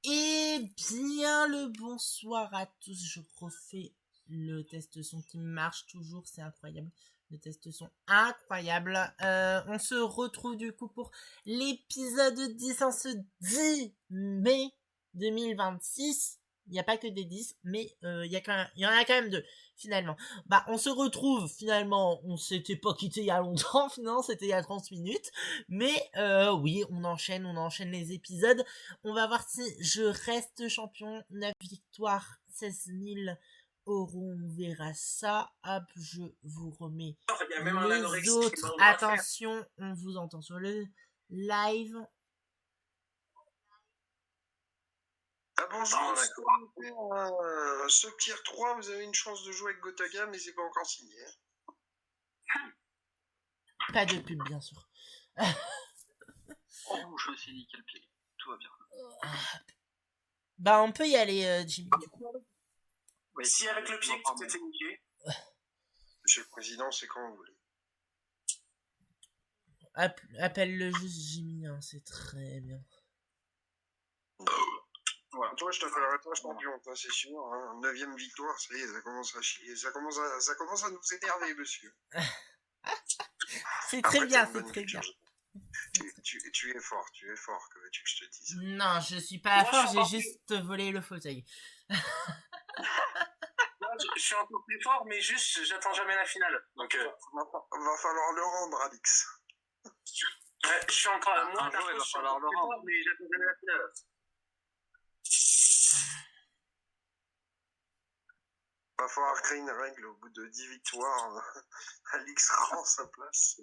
Eh bien, le bonsoir à tous. Je refais le test son qui marche toujours, c'est incroyable. Le test son incroyable. On se retrouve du coup pour l'épisode 10 en ce 10 mai 2026. Il n'y a pas que des 10, mais il y en a quand même deux, finalement. Bah, on se retrouve, finalement, on s'était pas quitté il y a longtemps, finalement, c'était il y a 30 minutes. Mais oui, on enchaîne les épisodes. On va voir si je reste champion. 9 victoires, 16 000 euros. On verra ça. Hop, je vous remets les autres. Attention, on vous entend sur le live. Ah bonjour, ce tier 3, vous avez une chance de jouer avec Gotaga, mais c'est pas encore signé. Pas de pub, bien sûr. Oh, je me suis niqué le pied. Tout va bien. Bah, on peut y aller, Jimmy, du coup. Oui. Si avec le pied que tu t'étais niqué. Monsieur le Président, c'est quand vous voulez. Appelle-le juste Jimmy, hein, c'est très bien. Voilà. Toi, je t'appellerai pas champion, c'est sûr. Hein. 9e victoire, ça y est, ça commence à chier. Ça commence à nous énerver, monsieur. C'est très bien, c'est très bien. Tu es fort, que veux-tu que je te dise? Non, je suis pas fort, j'ai juste volé le fauteuil. Je suis encore plus fort, mais juste, j'attends jamais la finale. Donc, va falloir le rendre, Alix. Je suis encore à moins un jour, il va falloir le rendre. Mais j'attends jamais la finale. Va falloir créer une règle au bout de 10 victoires. Alix rend sa place.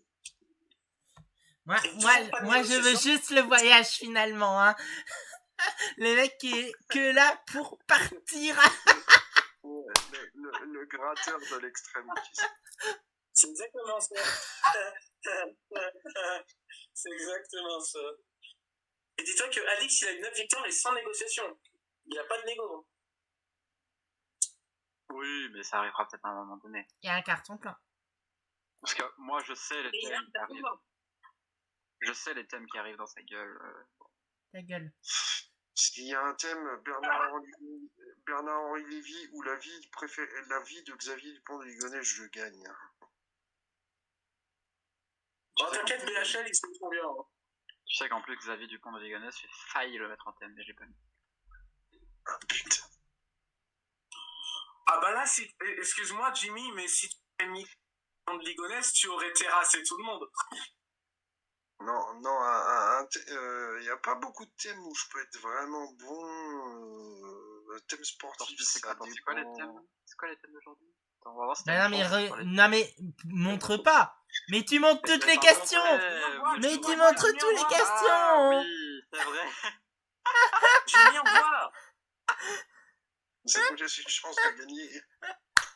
Moi, je veux juste le voyage finalement, hein. Le mec qui est que là pour partir. Le gratteur de l'extrême. C'est exactement ça. C'est exactement ça. Et dis-toi que Alix, il a une 9 victoires et sans négociation. Il n'y a pas de négo. Oui, mais ça arrivera peut-être à un moment donné. Il y a un carton plein. Parce que moi, je sais les thèmes qui arrivent. Je sais les thèmes qui arrivent dans sa gueule. Ta gueule. S'il y a un thème, Bernard-Henri Lévy ou la vie de Xavier Dupont de Ligonnès, je gagne. Oh, t'inquiète, BHL, il se met trop bien. Hein. Tu sais qu'en plus, Xavier Dupont de Ligonnès, j'ai failli le mettre en thème, mais j'ai pas mis. Ah putain. Ah bah là, excuse-moi Jimmy, mais si tu avais mis de Ligonnès, tu aurais terrassé tout le monde. Non, il n'y a pas beaucoup de thèmes où je peux être vraiment bon. Thème sportif, c'est quoi les thèmes? C'est quoi les thèmes d'aujourd'hui? On va voir si non mais montre pas. Mais tu montres toutes les questions. Mais tu montres toutes les questions. Oui, c'est vrai. Jimmy, on voit. C'est que j'ai une chance de gagner.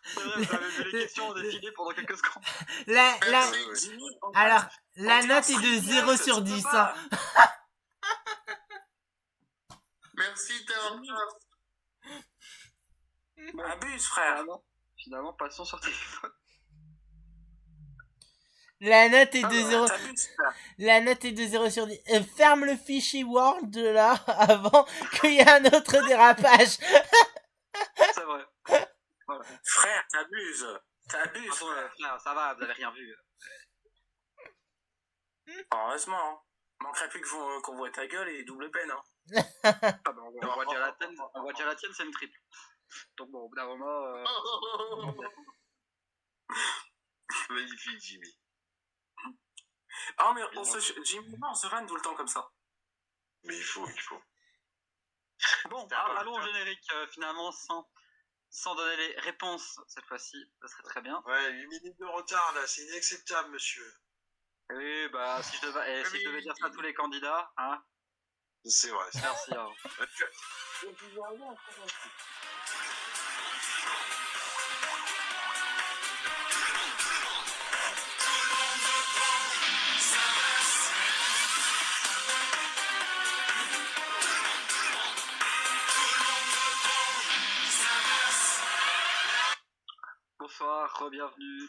C'est vrai, vous avez vu les questions ont défilé pendant quelques secondes. Alors, la note est de 0 sur 10. Hein. Merci, abuse, frère. Finalement, passons sur téléphone. La note est de 0. La note est de 0 sur 10. Ferme le fichier Word là avant qu'il y ait un autre dérapage. C'est vrai. Voilà. Frère, t'abuses. Frère, ça va, vous avez rien vu. Heureusement, hein. Manquerait plus qu'on voit ta gueule et double peine. Hein. Ah bah, on voit déjà la tienne, c'est une triple. Donc bon, au bout d'un moment... Magnifique, Jimmy. Ah, mais Jimmy, on se râne tout le temps comme ça. Mais il faut. Bon, allons au générique, finalement, sans donner les réponses cette fois-ci, ça serait très bien. Ouais, 8 minutes de retard là, c'est inacceptable, monsieur. Oui, bah, si je devais dire ça à tous les candidats, hein. C'est vrai. Merci. Hein. Bonsoir, re-bienvenue.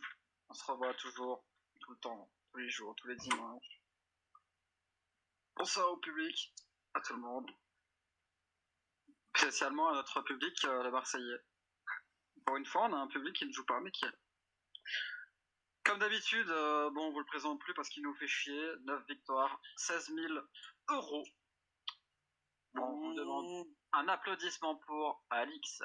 On se revoit toujours, tout le temps, tous les jours, tous les dimanches. Bonsoir au public, à tout le monde. Spécialement à notre public, les Marseillais. Pour une fois, on a un public qui ne joue pas, mais qui est. Comme d'habitude, bon, on vous le présente plus parce qu'il nous fait chier. 9 victoires, 16 000 euros. Bon, on vous demande un applaudissement pour Alix.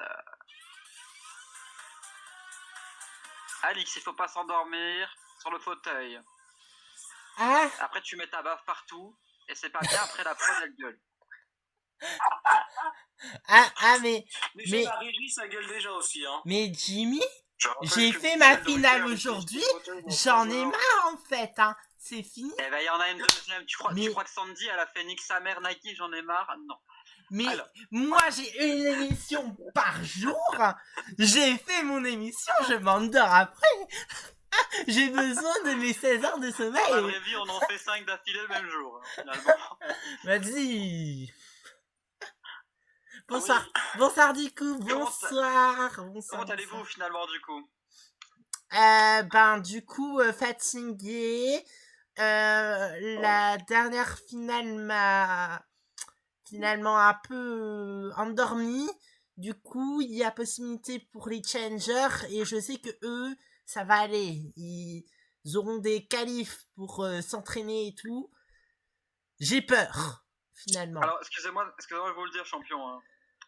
Alix, il faut pas s'endormir sur le fauteuil. Ah, Après, tu mets ta baffe partout et c'est pas bien. Après, la prod, elle gueule. mais la régie, ça gueule déjà aussi, hein. mais Jimmy, Je rappelle j'ai que fait Michel ma Drucker finale avait aujourd'hui. pris son fauteuil dans J'en 3 ai heures. marre en fait, hein. C'est fini. Eh ben, il y en a une deuxième. Tu crois Mais- que Sandy, elle a fait nique sa mère Nike, j'en ai marre? Non. Mais Alors. moi j'ai une émission par jour. J'ai fait mon émission, je m'endors après. J'ai besoin de mes 16 heures de Dans la sommeil. vraie vie, on en fait 5 d'affilée le même jour, hein, finalement. Vas-y. Bonsoir. Bonsoir du coup. Bonsoir. Comment allez-vous finalement du coup? Du coup, fatigué. La dernière finale m'a finalement un peu endormi. Du coup, il y a possibilité pour les challengers et je sais que eux, ça va aller. Ils auront des qualifs pour s'entraîner et tout. J'ai peur, finalement. Alors, excusez-moi, je vais vous le dire, champion. Hein.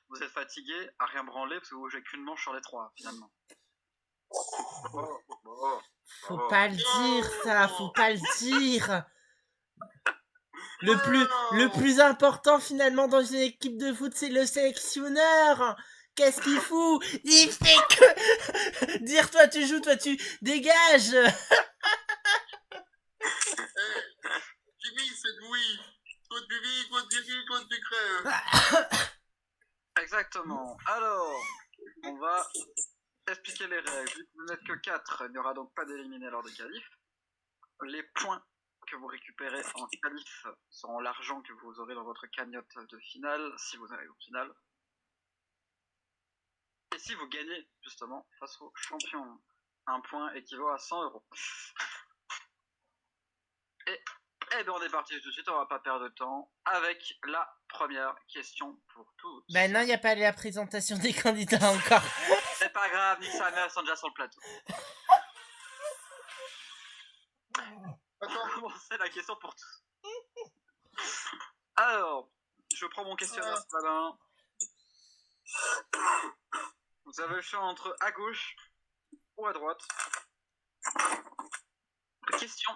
Vous êtes fatigué à rien branler parce que vous jouez qu'une manche sur les 3, finalement. Faut pas le dire, ça, faut pas le dire. Le plus important finalement dans une équipe de foot, c'est le sélectionneur. Qu'est-ce qu'il fout? Il fait que dire toi tu joues, toi tu dégages. Jimmy, c'est Louis. Côte du lit, côte du lit, côte du crève. Exactement. Alors, on va expliquer les règles. Vu que vous n'êtes que 4, il n'y aura donc pas d'éliminés lors des qualifs. Les points que vous récupérez en qualif seront l'argent que vous aurez dans votre cagnotte de finale, si vous arrivez au final. Et si vous gagnez, justement, face au champion, un point équivaut à 100 euros. Et bien on est parti tout de suite, on va pas perdre de temps, avec la première question pour tous. Ben non, il n'y a pas la présentation des candidats encore. C'est pas grave, nique sa mère, ils sont déjà sur le plateau. Attends, c'est la question pour tous. Alors, je prends mon questionnaire ce matin. Vous avez le choix entre à gauche ou à droite. Question.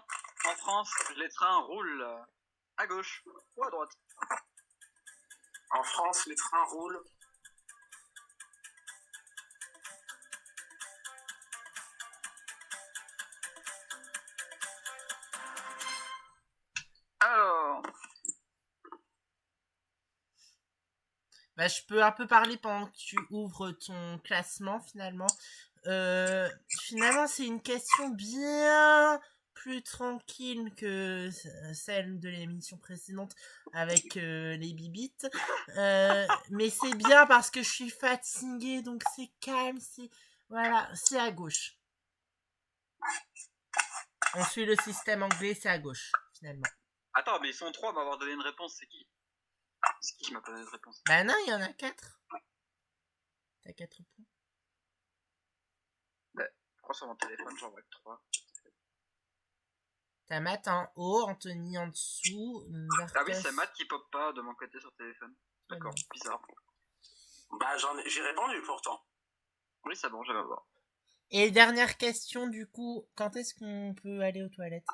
En France, les trains roulent à gauche ou à droite? En France, les trains roulent. Alors, Bah, je peux un peu parler pendant que tu ouvres ton classement finalement. Finalement, c'est une question bien plus tranquille que celle de l'émission précédente avec les bibites. Mais c'est bien parce que je suis fatiguée, donc c'est calme, voilà, c'est à gauche. On suit le système anglais, c'est à gauche, finalement. attends, mais ils sont 3 à m'avoir donné une réponse, c'est qui? C'est qui m'a pas donné de réponse? Bah non, il y en a 4. T'as 4 points. Pourquoi sur mon téléphone j'en vois que 3? T'as Matt en haut, Anthony en dessous, Ah oui, c'est Matt qui pop pas de mon côté sur téléphone. D'accord, Ouais. bizarre. Bah, j'ai répondu pourtant. Oui, c'est bon, je vais voir. Et dernière question, du coup, quand est-ce qu'on peut aller aux toilettes?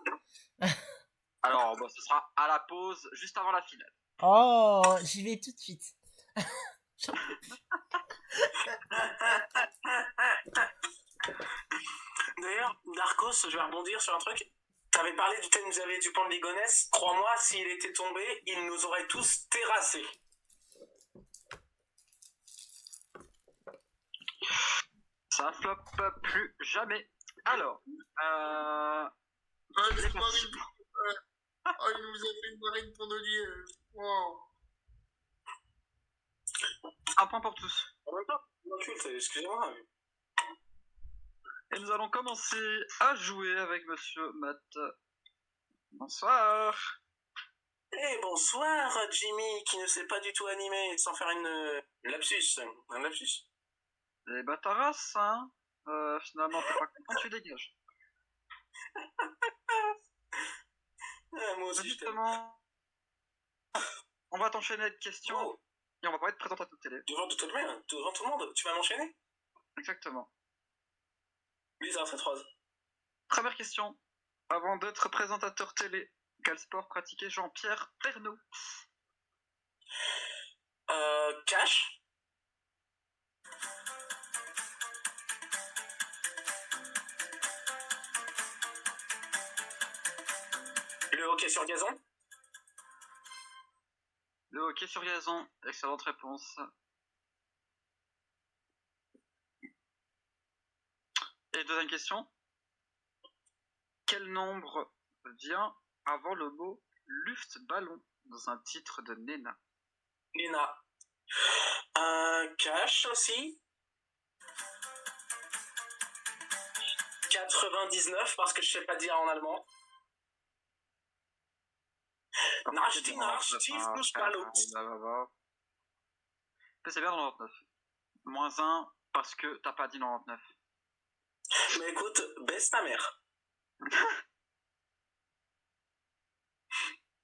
Alors, bah, ce sera à la pause, juste avant la finale. Oh, j'y vais tout de suite. D'ailleurs, Darkos, je vais rebondir sur un truc. T'avais parlé du thème du pont de Ligonnès. Crois-moi, s'il était tombé, il nous aurait tous terrassés. Ça floppe plus jamais. Alors, Il nous a fait une marine pour nos lieux. Wow. Un point pour tous. En même temps, excusez-moi. Et nous allons commencer à jouer avec monsieur Matt. Bonsoir. Bonsoir, Jimmy, qui ne sait pas du tout animer, sans faire un lapsus. Eh bah ta race, hein. Finalement, t'es pas content, tu dégages. Moi aussi, Justement, on va t'enchaîner avec questions. Oh. Et on va parler de présentateur de télé. Devant tout le monde, tu vas m'enchaîner? Exactement. Bizarre cette phrase. Première question. Avant d'être présentateur télé, quel sport pratiquait Jean-Pierre Pernaut? Cash. Le hockey sur gazon. Le hockey sur gazon, excellente réponse. Et deuxième question. Quel nombre vient avant le mot Luftballon dans un titre de Nena? Nena. Cash aussi. 99 parce que je sais pas dire en allemand. Nachti, Luftballon. C'est bien 99. Moins 1 parce que t'as pas dit 99. Mais écoute, baisse ta mère.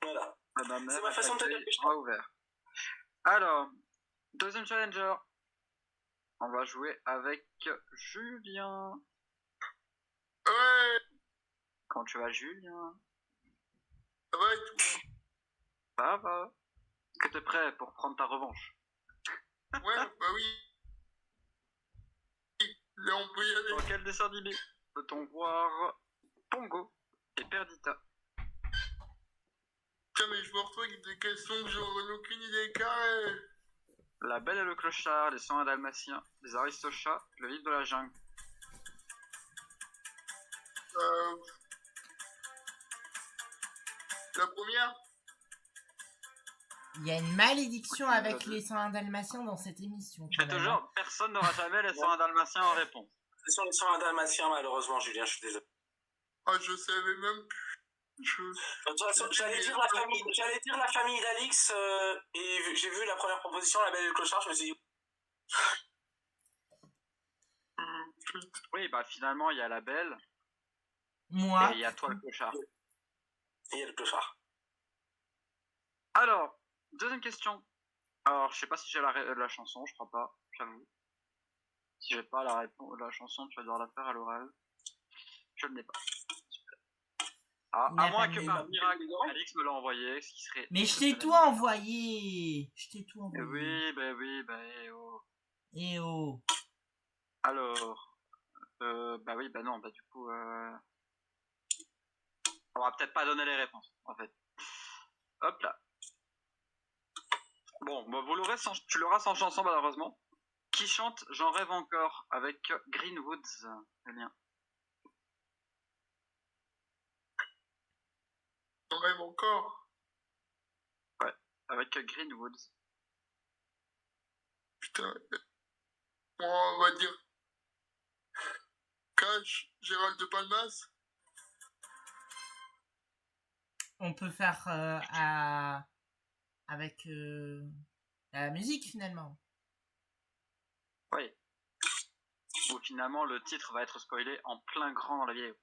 Voilà. C'est ma façon de te dire que je t'aime. Ouvert. Alors, deuxième challenger. On va jouer avec Julien. Ouais. Quand tu vas, Julien? Ça va et tout? Ça va. Est-ce que t'es prêt pour prendre ta revanche? Ouais, bah oui. Là, on peut y aller. Dans quel dessin animé peut-on voir Pongo et Perdita? Putain, mais je me retrouve avec des questions que j'aurais aucune idée carrée. La Belle et le Clochard, les 101 Dalmatiens, les Aristochats, le livre de la jungle. La première? Il y a une malédiction avec les 101 Dalmatiens dans cette émission. Je te jure, personne n'aura jamais les 101 Dalmatiens en réponse. C'est sur les 101 Dalmatiens, malheureusement, Julien, je suis désolé. Ah, je savais même plus. De toute façon, j'allais dire la famille d'Alix, et j'ai vu la première proposition, La Belle et le Clochard, je me suis dit... Oui, bah finalement, il y a la Belle. Moi. Et il y a toi, le Clochard. Et il y a le Clochard. Alors, deuxième question. Alors, je sais pas si j'ai la chanson, je crois pas, j'avoue. Si j'ai pas la chanson, tu vas devoir la faire à l'oral. Je ne l'ai pas. Ah, à moins que par miracle, Alix me l'a envoyé, ce qui serait... Mais je t'ai tout envoyé. Oui, eh oh. Eh oh. Alors, bah oui, bah non, bah du coup, on va peut-être pas donner les réponses, en fait. Hop là. Bon, bah tu l'auras sans chanson, malheureusement. Qui chante J'en rêve encore avec Greenwoods, Julien? J'en rêve encore? Ouais, avec Greenwoods. Putain. Bon, on va dire... Cash, Gérald de Palmas. On peut faire avec la musique, finalement. Oui. Ou finalement, le titre va être spoilé en plein grand dans la vidéo.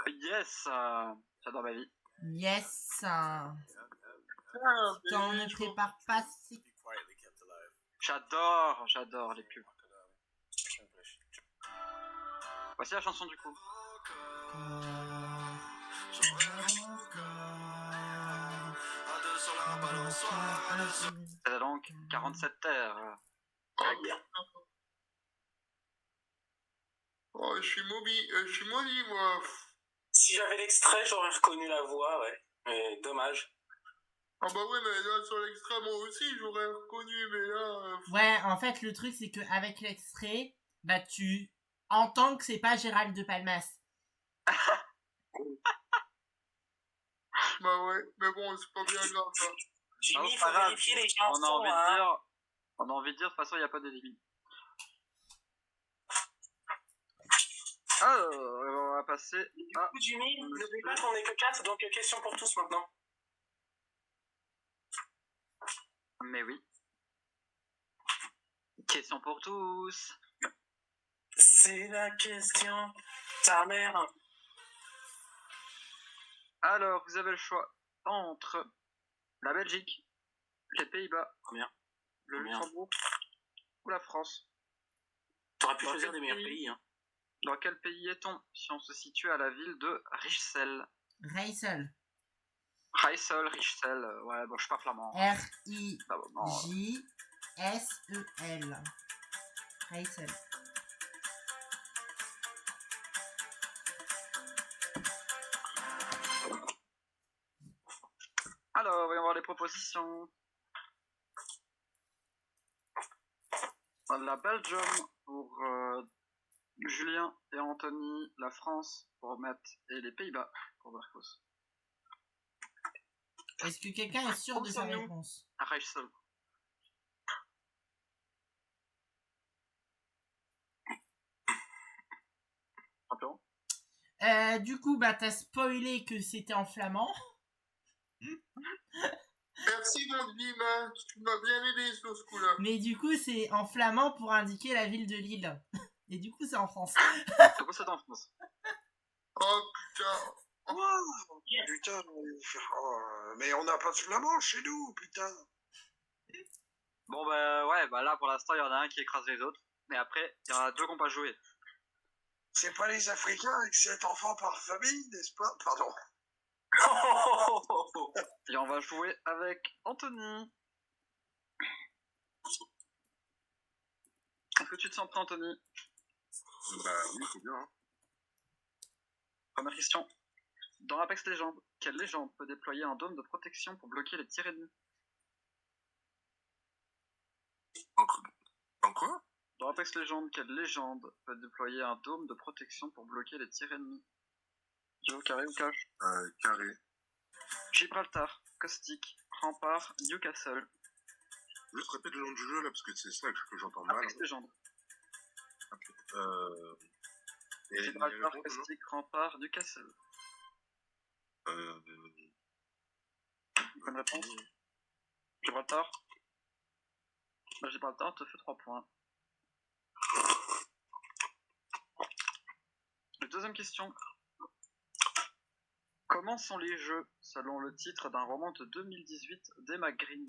Yes, j'adore ma vie. Yes. Quand on ne prépare pas, c'est... J'adore les pubs. Voici la chanson du coup. C'est donc 47 terres. Oh, je suis maudit, moi. Si j'avais l'extrait, j'aurais reconnu la voix, ouais. Mais dommage. Ah bah ouais, mais là, sur l'extrait, moi aussi, j'aurais reconnu, mais là... Ouais, en fait, le truc, c'est qu'avec l'extrait, bah, tu entends que c'est pas Gérald de Palmas. Bah ouais, mais bon, c'est pas bien grave, ça. Jimmy, il faut vérifier les chansons, on a envie de dire, de toute façon, il n'y a pas de limite. on va passer à... Jimmy, n'oublie pas qu'on est que 4, donc question pour tous maintenant. Mais oui. Question pour tous. C'est la question, ta mère. Alors, vous avez le choix entre la Belgique, les Pays-Bas, le Luxembourg ou la France. T'aurais pu choisir des meilleurs pays. Hein. Dans quel pays est-on si on se situe à la ville de Richsel? Reissel. Richsel. Ouais, bon, je suis pas flamand. R-I-J-S-E-L. Reissel. Alors, voyons voir les propositions. La Belgium pour Julien et Anthony, la France pour Matt et les Pays-Bas pour Marcos. Est-ce que quelqu'un est sûr de sa réponse? Richsel. Du coup, bah t'as spoilé que c'était en flamand. Merci mon Dima, tu m'as bien aidé sur ce coup-là. Mais du coup, c'est en flamand pour indiquer la ville de Lille. Et du coup, c'est en France. Du coup, c'est en France. Oh putain. Wow, yes. Putain, mais on n'a pas de flamand chez nous, putain. Bon, bah ouais, bah là pour l'instant, il y en a un qui écrase les autres. Mais après, il y en a deux qui n'ont pas joué. C'est pas les Africains avec 7 enfants par famille, n'est-ce pas? Pardon. Et on va jouer avec Anthony. Est-ce que tu te sens prêt, Anthony? Bah oui, c'est bien. Hein. Première question. Dans Apex Legends, quelle légende peut déployer un dôme de protection pour bloquer les tirs ennemis? En quoi? Dans Apex Legends, quelle légende peut déployer un dôme de protection pour bloquer les tirs ennemis? Joe, carré ou cash? Carré. Gibraltar, Caustic, Rempart, Newcastle. Juste répète le nom du jeu là parce que c'est ça que j'entends mal. Apex Legends. Et Gibraltar, Caustic, Rempart, Newcastle. Bonne réponse. Gibraltar. Bah, Gibraltar te fait 3 points. Deuxième question. Comment sont les jeux selon le titre d'un roman de 2018 d'Emma Green?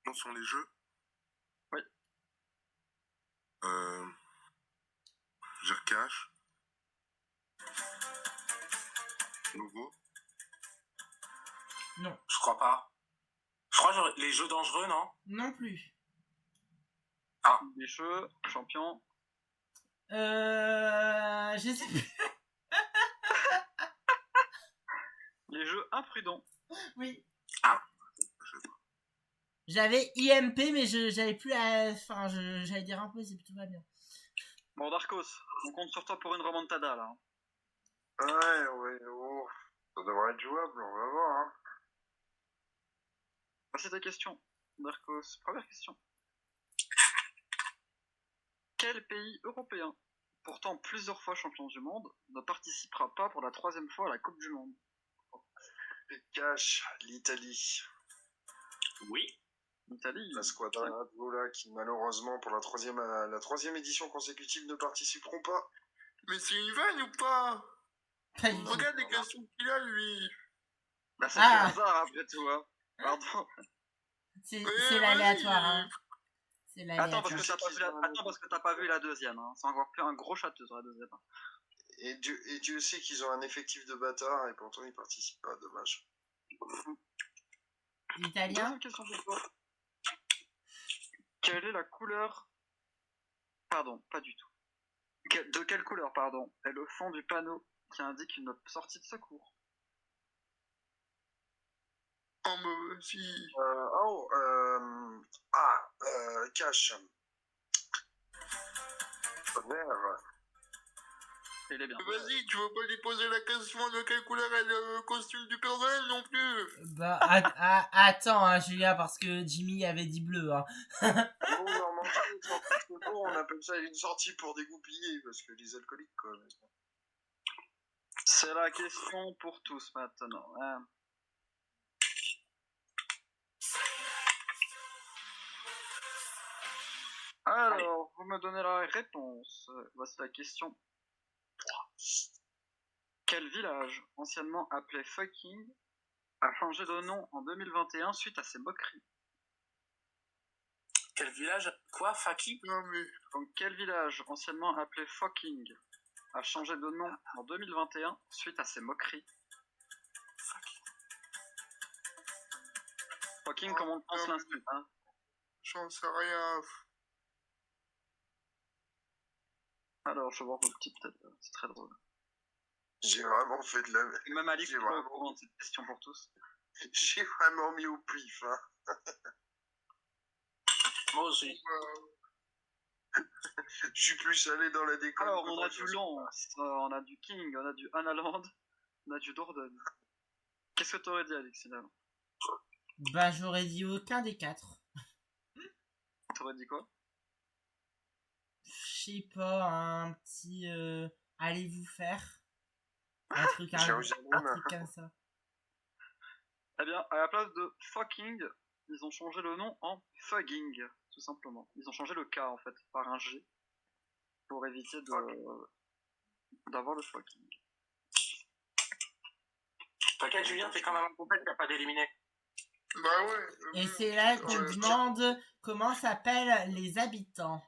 Comment sont les jeux? Oui. Jerkash. Nouveau. Non. Je crois pas. Je crois genre les jeux dangereux, non? Non plus. Les jeux, champion. Je sais plus. Les jeux imprudents. Oui. Ah. J'avais IMP, mais j'avais plus la... Enfin, j'allais dire impossible, tout va bien. Bon, Darkos, on compte sur toi pour une remontada, là. Ouais, oh. Ça devrait être jouable, on va voir. Hein. Voici ta question, Darkos. Première question. Quel pays européen, pourtant plusieurs fois champion du monde, ne participera pas pour la 3e fois à la Coupe du Monde? Cash, l'Italie. Oui. L'Italie. La squadra Advola qui malheureusement pour la troisième édition consécutive ne participeront pas. Mais c'est une vanne ou pas? Pas du tout. Regarde les questions qu'il a lui. Bah, c'est le hasard après tout, hein. Pardon. C'est Ouais, l'aléatoire, vas-y. hein. C'est l'aléatoire. Attends, parce que t'as pas vu la deuxième, hein. C'est encore plus un gros château sur la deuxième. Et Dieu sait qu'ils ont un effectif de bâtards et pourtant ils participent pas, dommage. L'italien. Deuxième question pour toi. Quelle est la couleur... Pardon, pas du tout. De quelle couleur, pardon, est le fond du panneau qui indique une sortie de secours? Oh, mais si. Cash. Vert. Il est bien. Vas-y, tu veux pas lui poser la question de quelle couleur est le costume du Père Noël non plus? Bah, attends, hein, Julia, parce que Jimmy avait dit bleu, hein. Bon, normalement, une sortie de cours, on appelle ça une sortie pour dégoupiller, parce que les alcooliques, quoi. C'est la question pour tous maintenant. Hein. Alors, vous me donnez la réponse. Voici la question. Quel village, anciennement appelé Fucking, a changé de nom en 2021 suite à ses moqueries? Quel village? Quoi? Faki? Non, mais. Donc, quel village, anciennement appelé Fucking, a changé de nom en 2021 suite à ses moqueries? Fucking, Oh, comme on le pense non, l'insulte, hein. J'en sais rien. Alors, je vais voir vos petites têtes, c'est très drôle. J'ai vraiment fait de la... Même Alix, J'ai tu es au vraiment- courant de cette question pour tous. J'ai vraiment mis au pif, hein. Moi aussi. Je suis plus allé dans la déconne. Alors, que on dans a le du sens. Lance, on a du King, on a du Analand, on a du Dordogne. Qu'est-ce que t'aurais dit, Alix, finalement? Bah, j'aurais dit aucun des 4. T'aurais dit quoi? Je sais pas, un petit allez vous faire. Un truc, un truc comme ça. Eh bien, à la place de Fucking, ils ont changé le nom en Fugging, tout simplement. Ils ont changé le K, en fait, par un G, pour éviter d'avoir le Fucking. T'inquiète, Julien, t'es quand même un compète qui a pas d'éliminé. Bah ouais. Et c'est là qu'on demande comment s'appellent les habitants.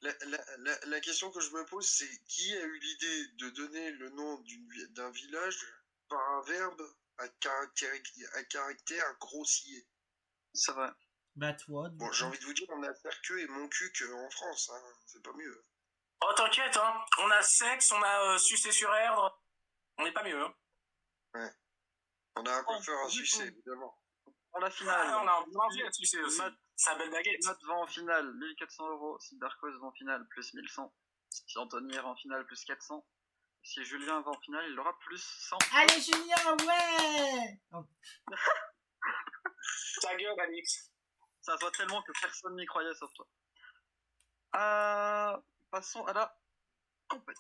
La question que je me pose, c'est qui a eu l'idée de donner le nom d'un village par un verbe à caractère grossier? C'est vrai. Bah, toi. Bon, j'ai envie de vous dire, on a Cerqueux et Montcuq en France, hein. C'est pas mieux. Oh, t'inquiète, hein. On a sexe, on a sucé sur Erdre. On n'est pas mieux, hein. On a un coiffeur à du sucer, coup. évidemment. Pour la finale, Ah, on a un boulanger à sucer aussi. Sa belle baguette. Matt va en finale, 1400 €. Si Darkos va en finale, plus 1100. Si Anthony ira en finale, plus 400. Si Julien va en finale, il aura plus 100. Allez, Julien, ouais! Oh. Ta gueule, Alix. Ça se voit tellement que personne n'y croyait sauf toi. Passons à la compète.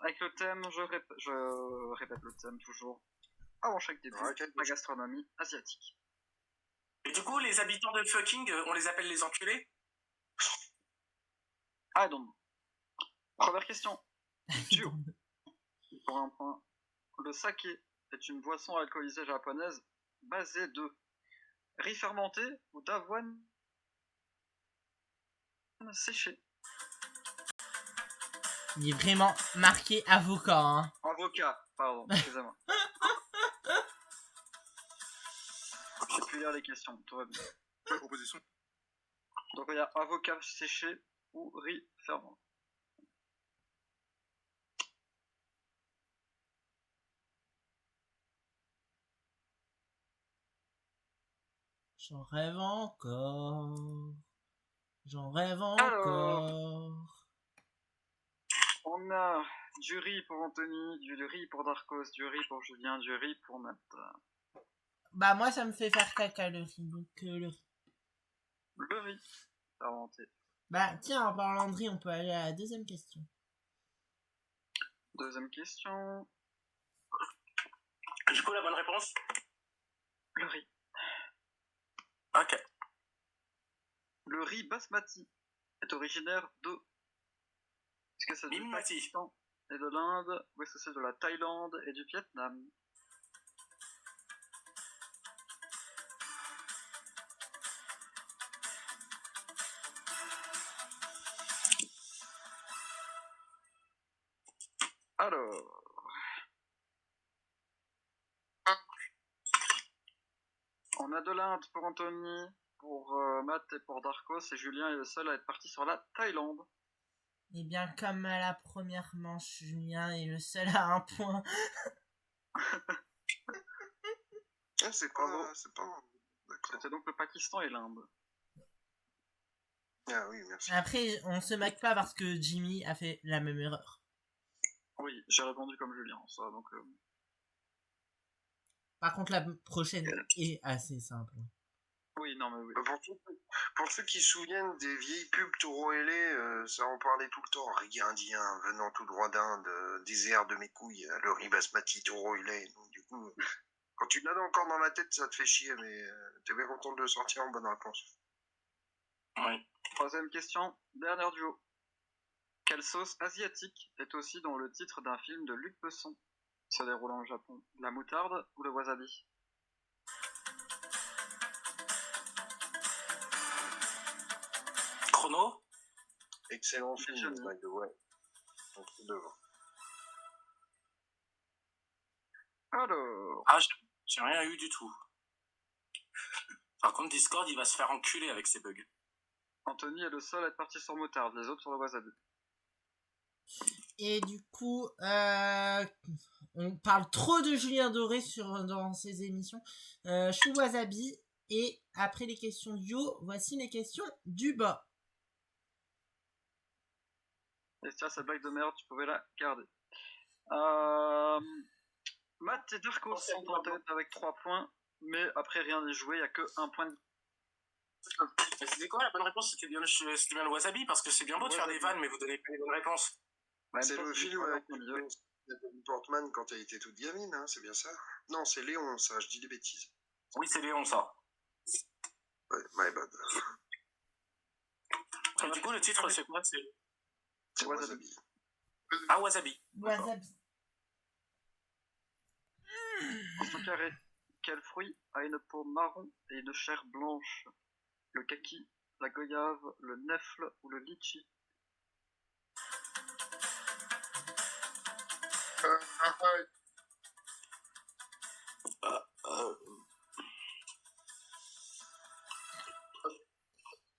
Avec le thème, je répète le thème toujours. Avant chaque début, la gastronomie asiatique. Et du coup, les habitants de Fucking, on les appelle les enculés? Ah, donc. Première question. Duo. Pour un point. Le saké est une boisson alcoolisée japonaise basée de riz fermenté ou d'avoine séchée. Il est vraiment marqué avocat, hein. Avocat, pardon, excusez-moi. J'ai pu lire les questions, tout va bien. Quelle proposition? Donc il y a avocat séché ou riz fermenté. J'en rêve encore. J'en rêve encore. On a du riz pour Anthony, du riz pour Darkos, du riz pour Julien, du riz pour Matt. Bah, moi, ça me fait faire caca le riz, donc le riz. Le riz fermenté. Bah, tiens, en parlant de riz, on peut aller à la deuxième question. Deuxième question. Du coup, la bonne réponse? Le riz. Ok. Le riz basmati est originaire de... Est-ce que c'est du Mimimati. Pakistan et de l'Inde, ou est-ce que c'est de la Thaïlande et du Vietnam? Alors... On a de l'Inde pour Anthony, pour Matt et pour Darkos, et Julien est le seul à être parti sur la Thaïlande. Eh bien, comme à la première manche, Julien est le seul à un point. Ah, c'est pas... C'était donc le Pakistan et l'Inde. Ah oui, merci. Après, on se moque pas parce que Jimmy a fait la même erreur. Oui, j'ai répondu comme Julien, ça, donc... Par contre, la prochaine est assez simple. Oui, non, mais oui. Pour ceux qui se souviennent des vieilles pubs Taureau ailé, ça en parlait tout le temps. Riz indien, venant tout droit d'Inde, désert de mes couilles, le riz basmati Taureau ailé. Donc du coup, quand tu l'as encore dans la tête, ça te fait chier, mais t'es bien content de le sortir en bonne réponse. Oui. Troisième question, dernière duo. Quelle sauce asiatique est aussi dans le titre d'un film de Luc Besson se déroulant au Japon? La moutarde ou le wasabi? Chrono? Excellent film, by the way. Donc, devant. Alors... Ah, j'ai rien eu du tout. Par contre, Discord, il va se faire enculer avec ses bugs. Anthony est le seul à être parti sur moutarde, les autres sur le wasabi. Et du coup, on parle trop de Julien Doré dans ces émissions. Chou Wasabi. Et après les questions du haut, voici les questions du bas. Et tiens, cette blague de merde, tu pouvais la garder. Matt et Darko sont en tête avec 3 points, mais après rien n'est joué, il n'y a que 1 point de... Mais c'était quoi la bonne réponse? C'était bien le wasabi, parce que c'est bien beau de faire des vannes, mais vous donnez pas les bonnes réponses. C'est le film avec Nathalie Portman quand elle était toute gamine, hein, c'est bien ça? Non, c'est Léon, ça, je dis des bêtises. Oui, c'est Léon, ça. Ouais, my bad. Et du coup, le titre, c'est quoi? C'est Wasabi. Ah, Wasabi. Wasabi. Question carré. Quel fruit a une peau marron et une chair blanche? Le kaki, la goyave, le nèfle ou le litchi?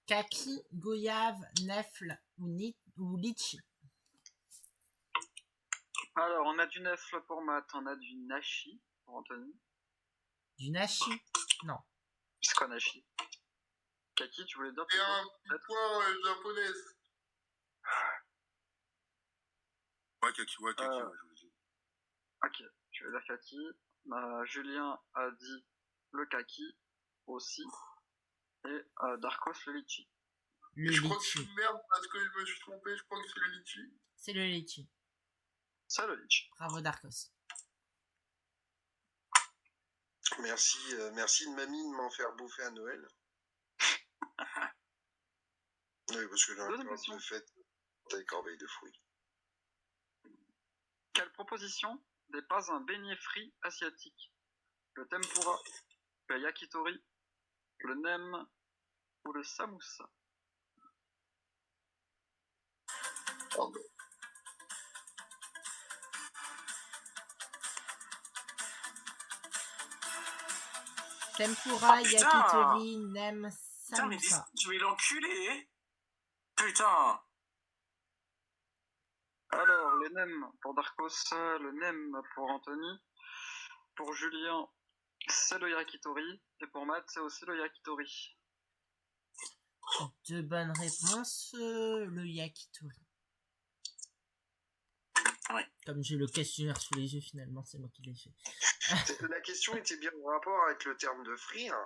Kaki, goyave, nèfle ou litchi. Alors, on a du nèfle pour Matt, on a du nashi pour Anthony. Du nashi? Non. C'est quoi nashi? Kaki, tu voulais dire? Et un poire japonaise. Ouais, kaki, ouais, je vous dis. Ok, tu veux dire kaki. Julien a dit le kaki aussi. Et Darkos le litchi. Je crois que je suis merde parce que je me suis trompé, je crois que c'est le litchi. C'est le litchi. C'est le litchi. Bravo Darkos. Merci de mamie de m'en faire bouffer à Noël. Oui, parce que j'ai un peu de fête avec corbeille de fruits. Quelle proposition n'est pas un beignet frit asiatique? Le tempura, le yakitori, le nem ou le samoussa? Pardon. Tempura, yakitori, nem, putain, mais samoussa. je vais l'enculer. Putain. Alors, le nem pour Darkos, le nem pour Anthony. Pour Julien, c'est le yakitori. Et pour Matt, c'est aussi le yakitori. De bonnes réponses, le yakitori. Ouais. Comme j'ai le questionnaire sous les yeux, finalement, c'est moi qui l'ai fait. La question était bien en rapport avec le terme de frire.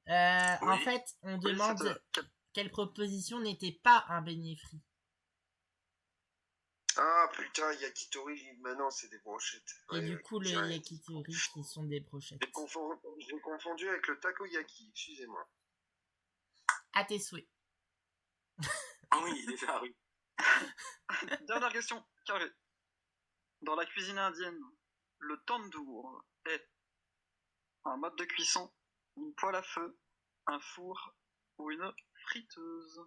Oui. En fait, on demande quelle proposition n'était pas un beignet frit. Ah putain, yakitori, maintenant c'est des brochettes. Et du coup, le yakitori, qui sont des brochettes. J'ai confondu avec le takoyaki, excusez-moi. À tes souhaits. Oui, déjà, oui. Dernière question, carré. Dans la cuisine indienne, le tandoor est un mode de cuisson, une poêle à feu, un four ou une friteuse?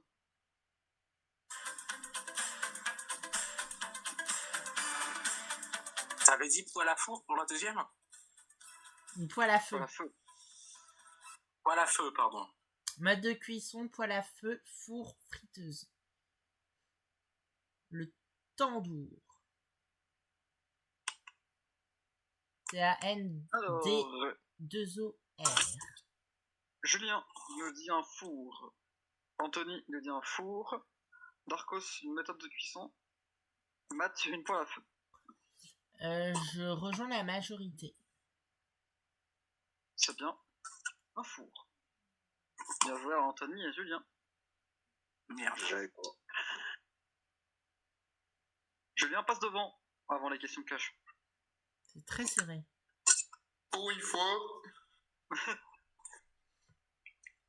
T'avais dit poêle à four pour la deuxième? Une poêle à feu. Poêle à feu. Poêle à feu, pardon. Mode de cuisson, poêle à feu, four, friteuse. Le tandoor. T-A-N-D-2-O-R. Julien nous dit un four. Anthony nous dit un four. Darkos, une méthode de cuisson. Matt, une poêle à feu. Je rejoins la majorité. C'est bien. Un four. Bien joué à Anthony et Julien. Merde. Julien passe devant avant les questions cash. C'est très serré. Pour une fois.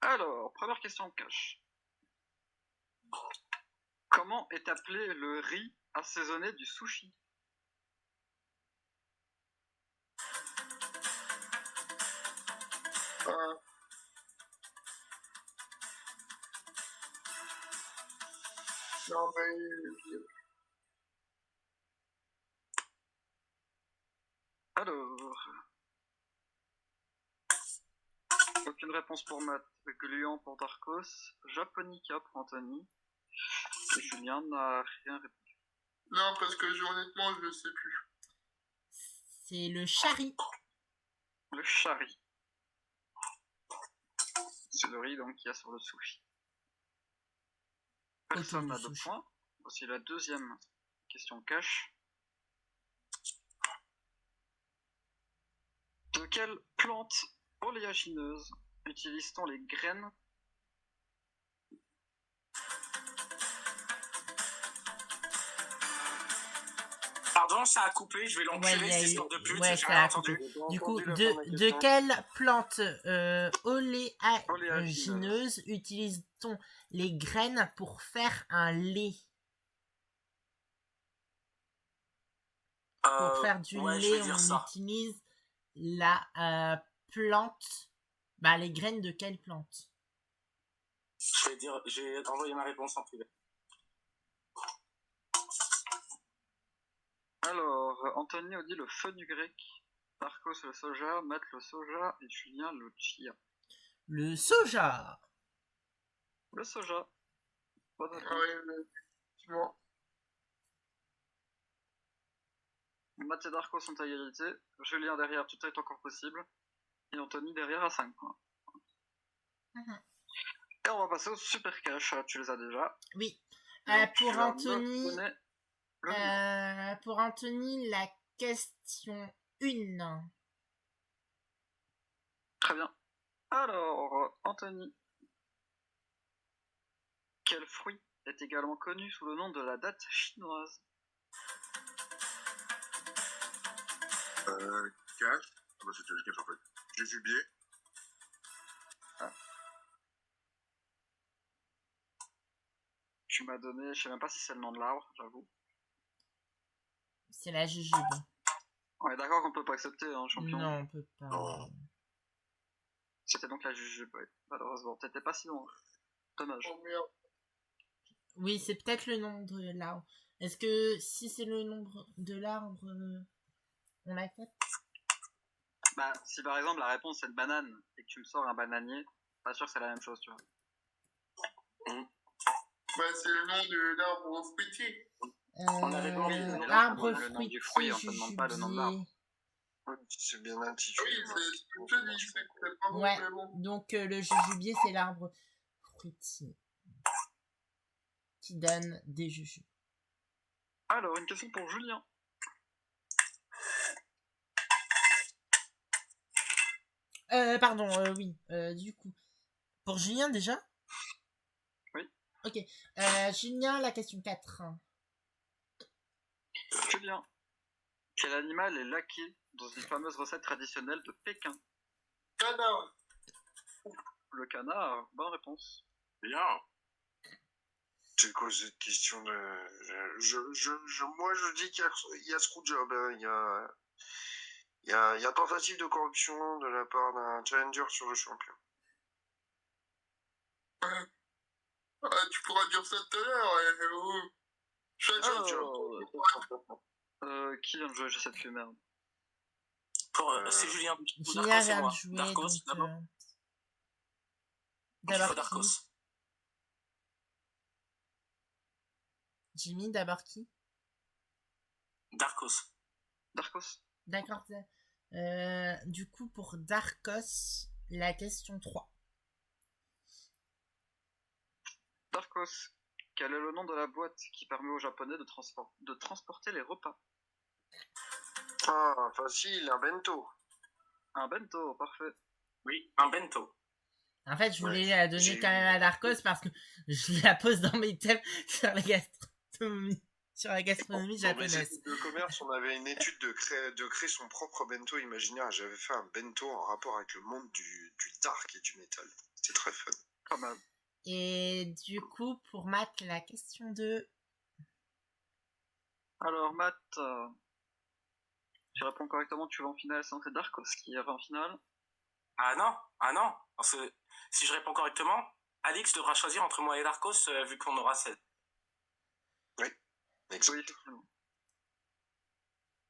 Alors, première question cash. Comment est appelé le riz assaisonné du sushi? Non, mais. Alors. Aucune réponse pour Matt, Gluant pour Darkos, Japonica pour Anthony, et Julien n'a rien répondu. Non, parce que honnêtement, je ne sais plus. C'est le chari. Le chari. C'est le riz donc qu'il y a sur le sushi. Personne n'a de points. Voici la deuxième question cash. De quelle plante oléagineuse utilise-t-on les graines? Pardon, ça a coupé, je vais l'enculer, cette histoire de pute, ouais, j'ai ça rien a entendu. coupé. Du coup, de quelle plante oléagineuse utilise-t-on les graines pour faire un lait? Pour faire du lait, on utilise la plante. Bah, les graines de quelle plante? Je vais dire, j'ai envoyé ma réponse en privé. Alors, Anthony a dit le fenugrec, Darkos le soja, Matt le soja et Julien le chia. Le soja. Le soja. Bonne réponse. Ouais, effectivement. Matt et Darko sont à égalité. Julien derrière, tout est encore possible. Et Anthony derrière à 5 points. Et on va passer au super cash. Tu les as déjà. Oui. Donc, Pour Anthony, la question 1. Très bien. Alors, Anthony. Quel fruit est également connu sous le nom de la date chinoise? Cash. Ah bah c'était le cash en fait. Jujubier. Ah. Tu m'as donné, je sais même pas si c'est le nom de l'arbre, j'avoue. C'est la jujube. On est d'accord qu'on peut pas accepter, hein, champion. Non, on peut pas. Oh. C'était donc la jujube, ouais. Malheureusement, t'étais pas si loin. Dommage. Oh merde. Oui, c'est peut-être le nom de l'arbre. Est-ce que si c'est le nombre de l'arbre, on l'accepte? Bah, si par exemple la réponse c'est une banane et que tu me sors un bananier, pas sûr que c'est la même chose, tu vois. Bah, c'est le nom de l'arbre fruitier. Arbre le nom du fruitier, fruit, on te demande pas le nom de l'arbre. C'est bien intitulé. Oui, c'est ce que je dis, c'est pas bon, Ouais, mais bon. donc le jujubier, c'est l'arbre fruitier qui donne des jujubes. Alors, une question pour Julien. Pardon, oui, du coup. Pour Julien déjà? Oui. Ok. Julien, la question 4. Julien, quel animal est laqué dans une fameuse recette traditionnelle de Pékin? Canard. Le canard, bonne réponse. Bien. C'est quoi cette question de... Moi, je dis qu'il y a screwjob, hein. Il y a tentative de corruption de la part d'un challenger sur le champion. Ah, tu pourras dire ça tout à l'heure. Chaque jour, qui vient de jouer? Je sais plus, merde. C'est Julien. Julien vient de jouer, Darkos, donc... d'abord. D'abord Darkos. qui? Jimmy, d'abord qui? Darkos. Darkos. D'accord. Du coup, pour Darkos, la question 3. Darkos, quel est le nom de la boîte qui permet aux Japonais de transporter les repas? Ah, facile, un bento. Un bento, parfait. Oui, un bento. En fait, je voulais Ouais, la donner j'ai quand même eu- à Darkos parce que je la pose dans mes thèmes sur la gastronomie. Sur la gastronomie Dans mes japonaise. études de commerce, on avait une étude de créer son propre bento imaginaire. J'avais fait un bento en rapport avec le monde du dark et du métal. C'était très fun. Pas mal. Et du coup, pour Matt, la question 2. Alors, Matt, tu réponds correctement, tu vas en finale, sinon c'est Darkos qui ira en finale. Ah non. Parce que si je réponds correctement, Alix devra choisir entre moi et Darkos vu qu'on aura 16. Exact. Oui, effectivement.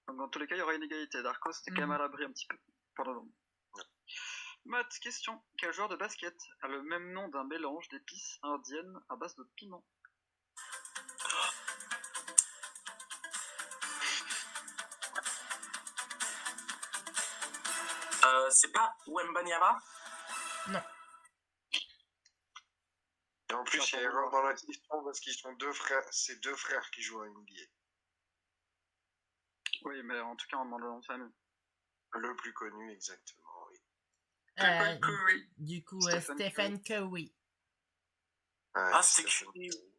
Donc, dans tous les cas, il y aura une égalité. Darkos était quand même à l'abri un petit peu. Pardon. Matt, question. Quel joueur de basket a le même nom d'un mélange d'épices indiennes à base de piment? C'est pas Wembanyama? Non. Et en plus, il y a erreur dans la question parce qu'ils sont deux frères. C'est deux frères qui jouent à NBA. Oui, mais en tout cas, on demande le nom de famille. Le plus connu, exactement, oui. Euh, Curry. du coup, Stephen Stephen Curry. Ouais, Ah, c'était Stephen Curry. Curry.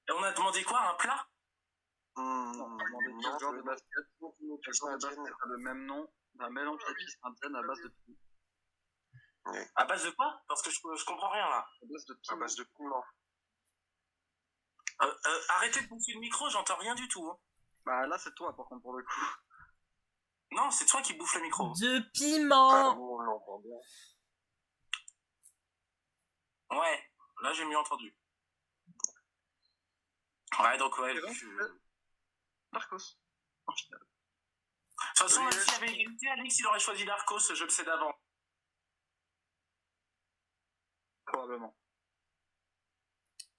Et on a demandé quoi? Un plat? Non, on a demandé quel joueur de basket a le même nom d'un mélange d'épices indiennes à base de piment. À base de quoi? Parce que je comprends rien là. À base de À piment. base de piment. Arrêtez de bouffer le micro, j'entends rien du tout. Hein. Bah là, c'est toi, par contre, pour le coup. Non, c'est toi qui bouffe le micro. De Ah, piment. nous, on l'entend bien. Ouais, là j'ai mieux entendu. Ouais, donc ouais. C'est bon, Darkos. En finale. De toute façon, même s'il y avait égalité, Alix il aurait choisi Darkos, je le sais d'avant. Probablement.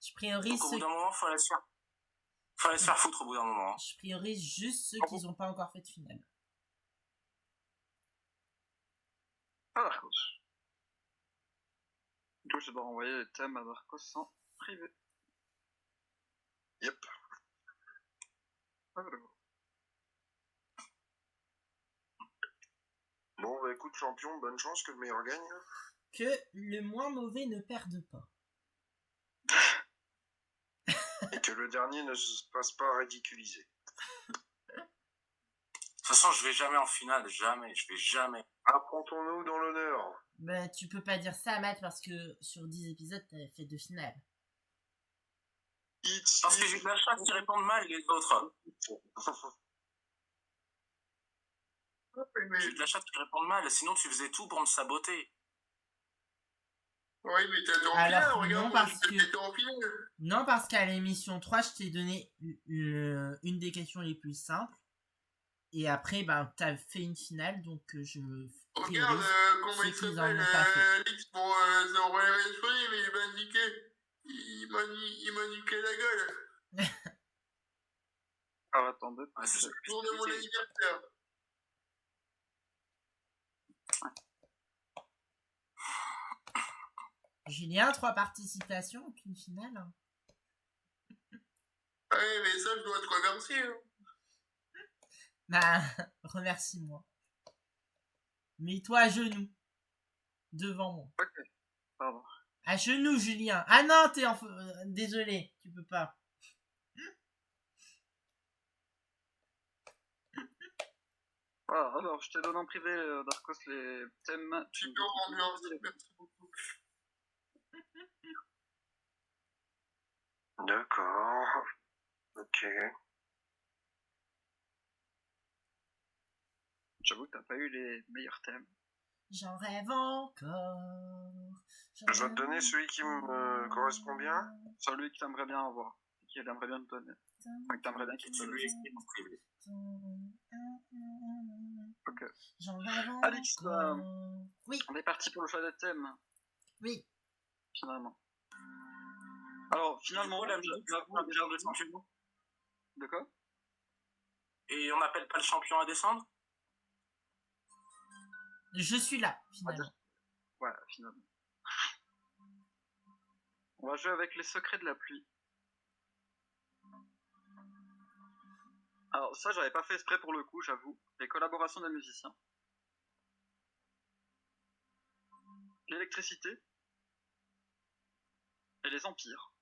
Je priorise Donc au bout ceux... d'un moment, faut aller se faire foutre au bout d'un moment. Je priorise juste ceux qui n'ont pas encore fait de finale. Ah, Darkos. Du coup, je dois renvoyer les thèmes à Darkos en privé. Yep. Ah, voilà. Bon, bah écoute, champion, bonne chance que le meilleur gagne. Que le moins mauvais ne perde pas. Et que le dernier ne se fasse pas ridiculiser. De toute façon, je vais jamais en finale, jamais, je vais jamais. Affrontons-nous dans l'honneur. Bah, tu peux pas dire ça, Matt, parce que sur 10 épisodes, t'as fait 2 finales. Parce que j'ai de la chatte qui répondent mal les autres. J'ai de la chatte qui répondent mal, sinon tu faisais tout pour me saboter. Oui, mais t'es en Alors, finale, regarde, non, moi, parce que- t'étais en finale. Non, parce qu'à l'émission 3, je t'ai donné une des questions les plus simples. Et après, ben, t'as fait une finale, donc je Regarde, priorise comment ceux il qui en s'appelle, ont pas fait. Alix, bon, ça aurait réussi, mais il m'a niqué. Il m'a niqué la gueule. Alors, attendez. Ouais, c'est ça. Jour de mon anniversaire. Julien, 3 participations, aucune finale. Hein. Ouais, mais ça, je dois te remercier. Hein. Bah, remercie-moi. Mets-toi à genoux. Devant moi. Pardon. À genoux, Julien. Ah non, t'es en... désolé, tu peux pas. Voilà, alors je te donne en privé, Darkos, les thèmes. Tu peux rendu un merci beaucoup. D'accord. Ok. J'avoue que t'as pas eu les meilleurs thèmes. J'en rêve encore. Je vais te donner celui qui me correspond bien. Celui que t'aimerais bien avoir. Et qu'il aimerait bien te donner. Enfin, que t'aimerais bien qu'il te Tu donne. lui expliques en privé. Ok. J'en rêve encore. Alix, Oui, on est parti pour le choix des thèmes, oui. finalement. Alors, finalement, la musique, j'avoue, c'est un genre de champion. de quoi? Et on n'appelle pas le champion à descendre? Je suis là, finalement. Ouais, finalement. On On va jouer avec les secrets de la pluie. Alors ça, j'avais pas fait exprès pour le coup, j'avoue. Les collaborations des musiciens. L'électricité. Et les empires.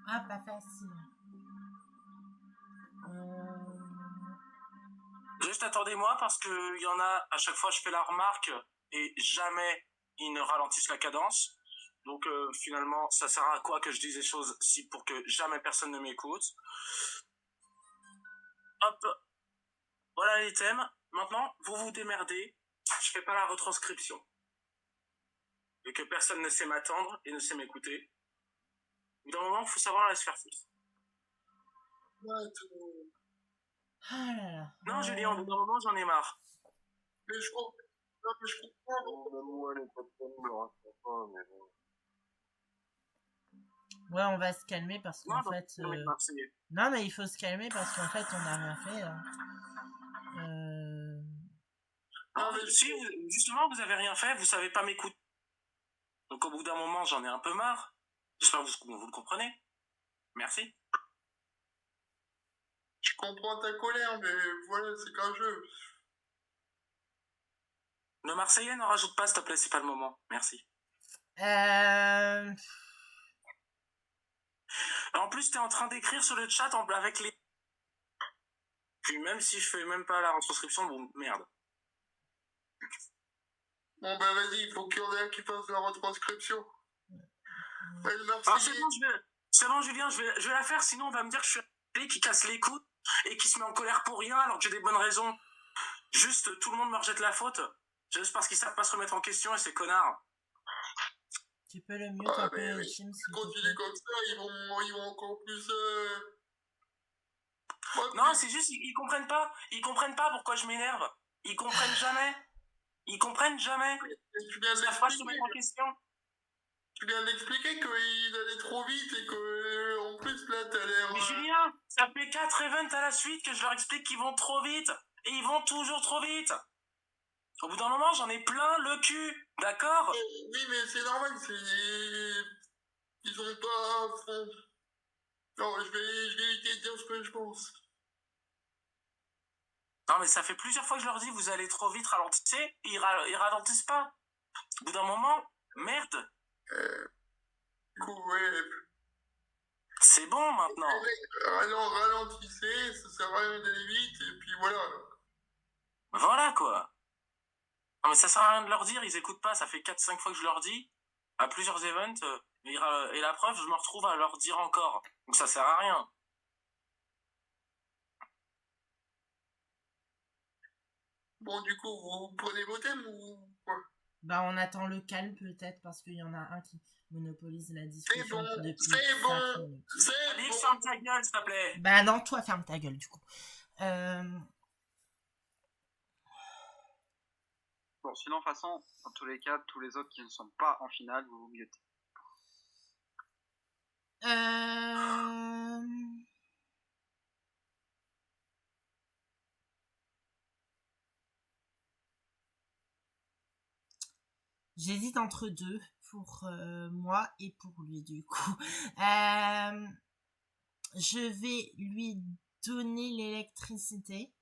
Ah, pas facile. Juste attendez-moi parce que il y en a, à chaque fois je fais la remarque et jamais ils ne ralentissent la cadence. Donc finalement, ça sert à quoi que je dise des choses si pour que jamais personne ne m'écoute. Hop, voilà les thèmes. Maintenant, vous vous démerdez. Je fais pas la retranscription. Et que personne ne sait m'attendre et ne sait m'écouter. Au bout d'un moment, il faut savoir la se faire foutre. Ah là là. Non, Julien, au bout d'un moment, j'en ai marre. Mais je comprends. Non, mais je comprends. Même moi, les patrons me rassurent pas, mais bon. Ouais, on va se calmer parce qu'en Non, fait... non, mais Marseillais. Non, mais il faut se calmer parce qu'en fait, on n'a rien fait. Hein. Non, mais si, justement, vous avez rien fait, vous savez pas m'écouter. Donc au bout d'un moment, j'en ai un peu marre. J'espère que vous le comprenez. Merci. Je comprends ta colère, mais voilà, c'est qu'un jeu. Le Marseillais, n'en rajoute pas, s'il te plaît, c'est pas le moment. Merci. En plus, t'es en train d'écrire sur le chat avec les... Puis même si je fais même pas la retranscription, bon, merde. Bon, bah vas-y, il faut qu'il y en ait un qui fasse la retranscription. Ouais, le Ah, Marseillais. c'est bon, Julien, je vais la faire, sinon on va me dire que je suis un qui casse les coudes et qui se met en colère pour rien alors que j'ai des bonnes raisons. Juste, tout le monde me rejette la faute. Juste parce qu'ils savent pas se remettre en question et c'est connards. Tu peux le mute un peu, Chim, s'il te Continue plaît. comme ça, ils vont encore plus... Non, c'est juste, ils comprennent pas. Ils comprennent pas pourquoi je m'énerve. Ils comprennent jamais. Ils comprennent jamais. Tu viens Ils savent pas se remettre en question. Tu viens d'expliquer qu'il allait trop vite et que, en plus, là, t'as l'air... Mais Julien, ça fait 4 events à la suite que je leur explique qu'ils vont trop vite. Et ils vont toujours trop vite. Au bout d'un moment, j'en ai plein le cul. D'accord? Oui, mais c'est normal, ils ont pas... Non, je vais éviter de dire ce que je pense. Non, mais ça fait plusieurs fois que je leur dis, vous allez trop vite, ralentissez. Et ils ralentissent pas. Au bout d'un moment, merde. Du coup, ouais... C'est bon maintenant. Ralentissez, ça sert à rien d'aller vite, et puis voilà. Voilà quoi. Non, mais ça sert à rien de leur dire, ils écoutent pas. Ça fait 4-5 fois que je leur dis, à plusieurs events. Et la preuve, je me retrouve à leur dire encore. Donc ça sert à rien. Bon, du coup, vous prenez vos thèmes ou quoi? Bah, on attend le calme peut-être parce qu'il y en a un qui monopolise la discussion depuis c'est 5 bon, minutes. c'est Alix, bon. ferme ta gueule, s'il te plaît. Bah non, toi ferme ta gueule du coup. Bon, sinon, de toute façon, dans tous les cas, tous les autres qui ne sont pas en finale, vous vous mutez. J'hésite entre deux pour moi et pour lui du coup. Je vais lui donner l'électricité.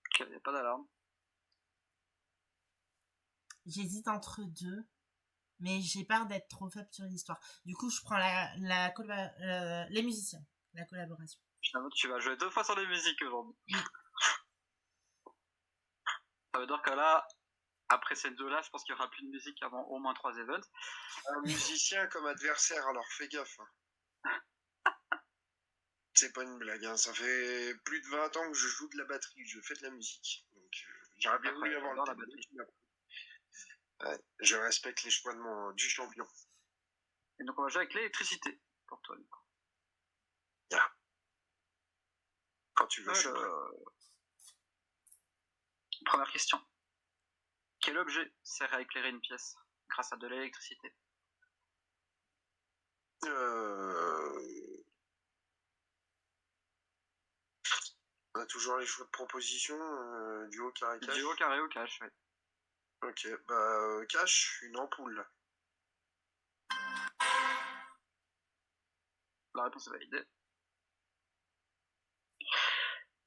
Ok, il n'y a pas d'alarme. J'hésite entre deux, mais j'ai peur d'être trop faible sur l'histoire. Du coup, je prends les musiciens, la collaboration. Finalement, tu vas jouer 2 fois sur les musiques aujourd'hui. Ça veut dire que là, après ces 2-là, je pense qu'il n'y aura plus de musique avant au moins 3 events. Un musicien comme adversaire, alors fais gaffe. C'est pas une blague, hein. Ça fait plus de 20 ans que je joue de la batterie, je fais de la musique. Donc j'aurais bien voulu avoir la le batterie. Ouais, je respecte les choix du champion. Et donc on va jouer avec l'électricité pour toi, du coup. Quand tu veux, je suis prêt. Première question. Quel objet sert à éclairer une pièce grâce à de l'électricité? a toujours les choix de proposition, duo, carré, cash. Duo, carré ou cash, oui. Ok, cash, une ampoule. La réponse est validée.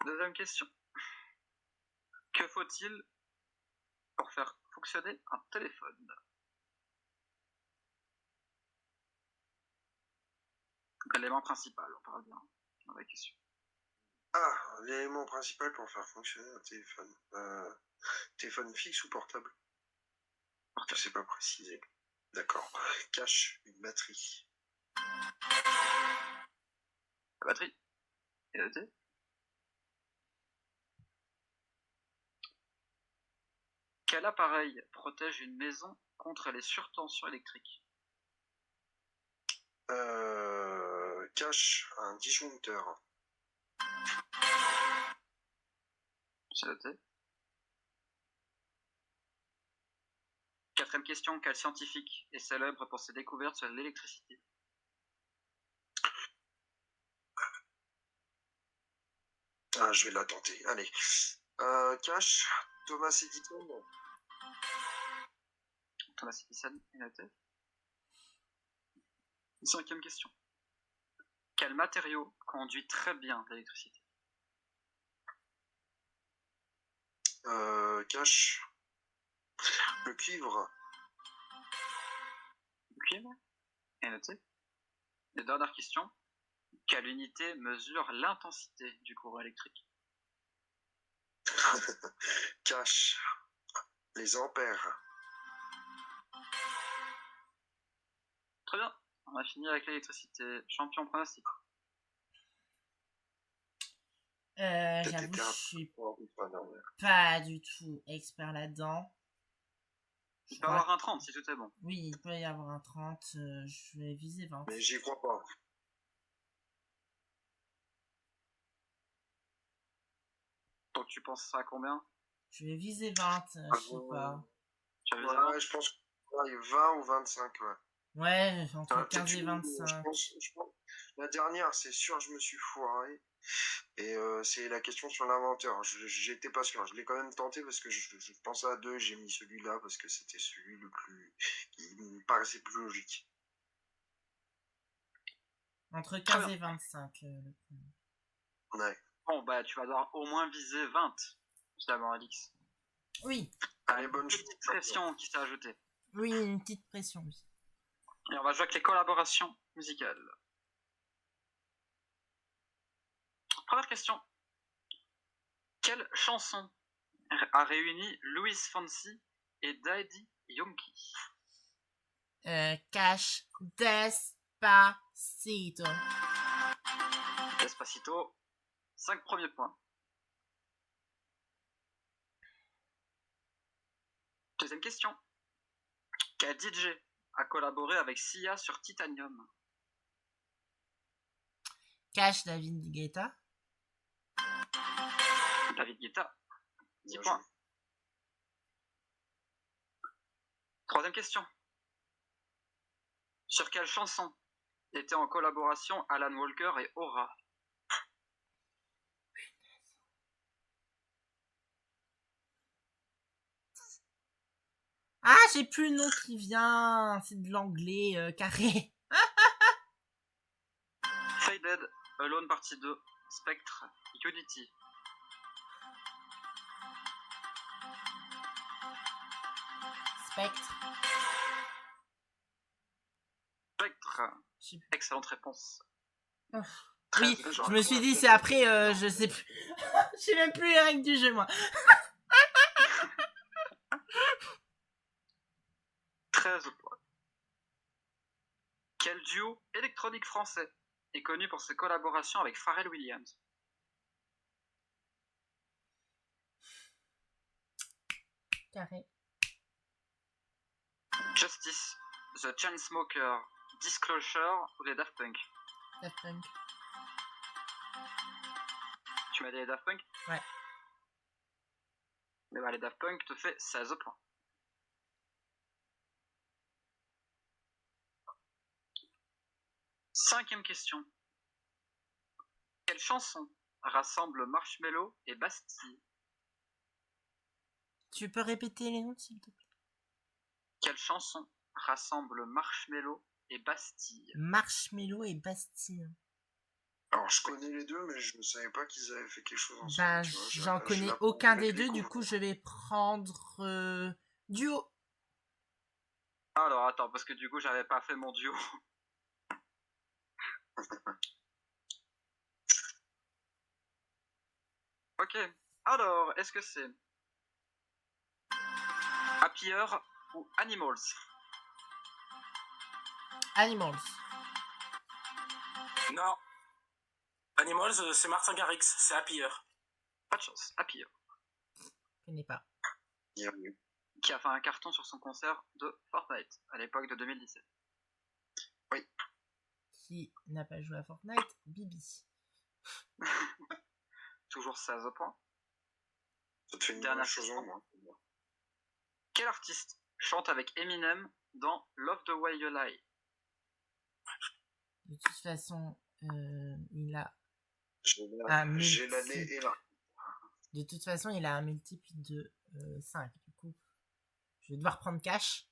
Deuxième question. Que faut-il pour faire fonctionner un téléphone? L'élément principal, on parle bien dans la question. Ah, l'élément principal pour faire fonctionner un téléphone. Téléphone fixe ou portable? Je sais pas préciser. D'accord. Cash, une batterie. La batterie est notée. Quel appareil protège une maison contre les surtensions électriques? Cash, un disjoncteur. C'est noté. Quatrième question. Quel scientifique est célèbre pour ses découvertes sur l'électricité? Ah, je vais la tenter. Allez. Cash, Thomas Edison. Thomas Edison est noté. Cinquième question. Quel matériau conduit très bien l'électricité? Cash, le cuivre. Le cuivre est noté. Et dernière question. Quelle unité mesure l'intensité du courant électrique? Cash, les ampères. Très bien. On a fini avec l'électricité. Champion pronostic. J'avoue, je suis pas du tout expert là-dedans. Il peut y avoir un 30 si tout est bon. Oui, il peut y avoir un 30. Je vais viser 20. Mais j'y crois pas. Donc tu penses à combien? Je vais viser 20, je sais pas. Ouais, je pense 20 ou 25, ouais. Ouais, entre 15 et 25. Je pense, la dernière, c'est sûr, je me suis foiré. Et c'est la question sur l'inventeur. J'étais pas sûr. Je l'ai quand même tenté parce que je pensais à deux. J'ai mis celui-là parce que c'était celui le plus. qui me paraissait plus logique. Entre 15 et 25. Le premier. Ouais. Bon, bah tu vas devoir au moins viser 20. D'abord, Alix. Oui. Allez, bonne Une chance. petite pression qui s'est ajoutée. Oui, une petite pression, oui. Et on va jouer avec les collaborations musicales. Première question. Quelle chanson a réuni Luis Fonsi et Daddy Yankee? Cash Despacito. Despacito, 5 premiers points. Deuxième question. Quel DJ a collaboré avec Sia sur Titanium? Cash David Guetta. David Guetta, 10 points. Troisième question. Sur quelle chanson étaient en collaboration Alan Walker et Aura? Ah, j'ai plus le nom qui vient. C'est de l'anglais carré. Faded, Alone Partie 2, Spectre, Unity. Spectre. Excellente réponse. Oh. Oui, je me suis dit, c'est après, je sais plus. Je sais même plus les règles du jeu, moi. 13 points. Quel duo électronique français est connu pour ses collaborations avec Pharrell Williams? Carré. Justice, The Chainsmokers, Disclosure ou les Daft Punk? Daft Punk. Tu m'as dit les Daft Punk? Ouais. Mais bah, les Daft Punk te fait 16 points. Cinquième question. Quelle chanson rassemble Marshmello et Bastille? Tu peux répéter les noms, s'il te plaît? Quelle chanson rassemble Marshmello et Bastille? Marshmello et Bastille. Alors, je connais les deux, mais je ne savais pas qu'ils avaient fait quelque chose ensemble. Ben, tu vois, j'en je connais l'apprends aucun avec des les deux, du coups. coup, je vais prendre duo. Alors attends, parce que du coup j'avais pas fait mon duo. Ok, alors est-ce que c'est Happier ou Animals? Animals. Non. Animals, c'est Martin Garrix, c'est Happier. Pas de chance, Happier. Je connais pas. Bienvenue. Qui a fait un carton sur son concert de Fortnite à l'époque de 2017. Qui n'a pas joué à Fortnite? Bibi. Toujours 16 points. Ça te fait une Dernière bonne chose question. en moins. Quel artiste chante avec Eminem dans Love the Way You Lie? De toute façon, il a J'ai l'année et là. De toute façon, il a un multiple de 5. Du coup, je vais devoir prendre cash.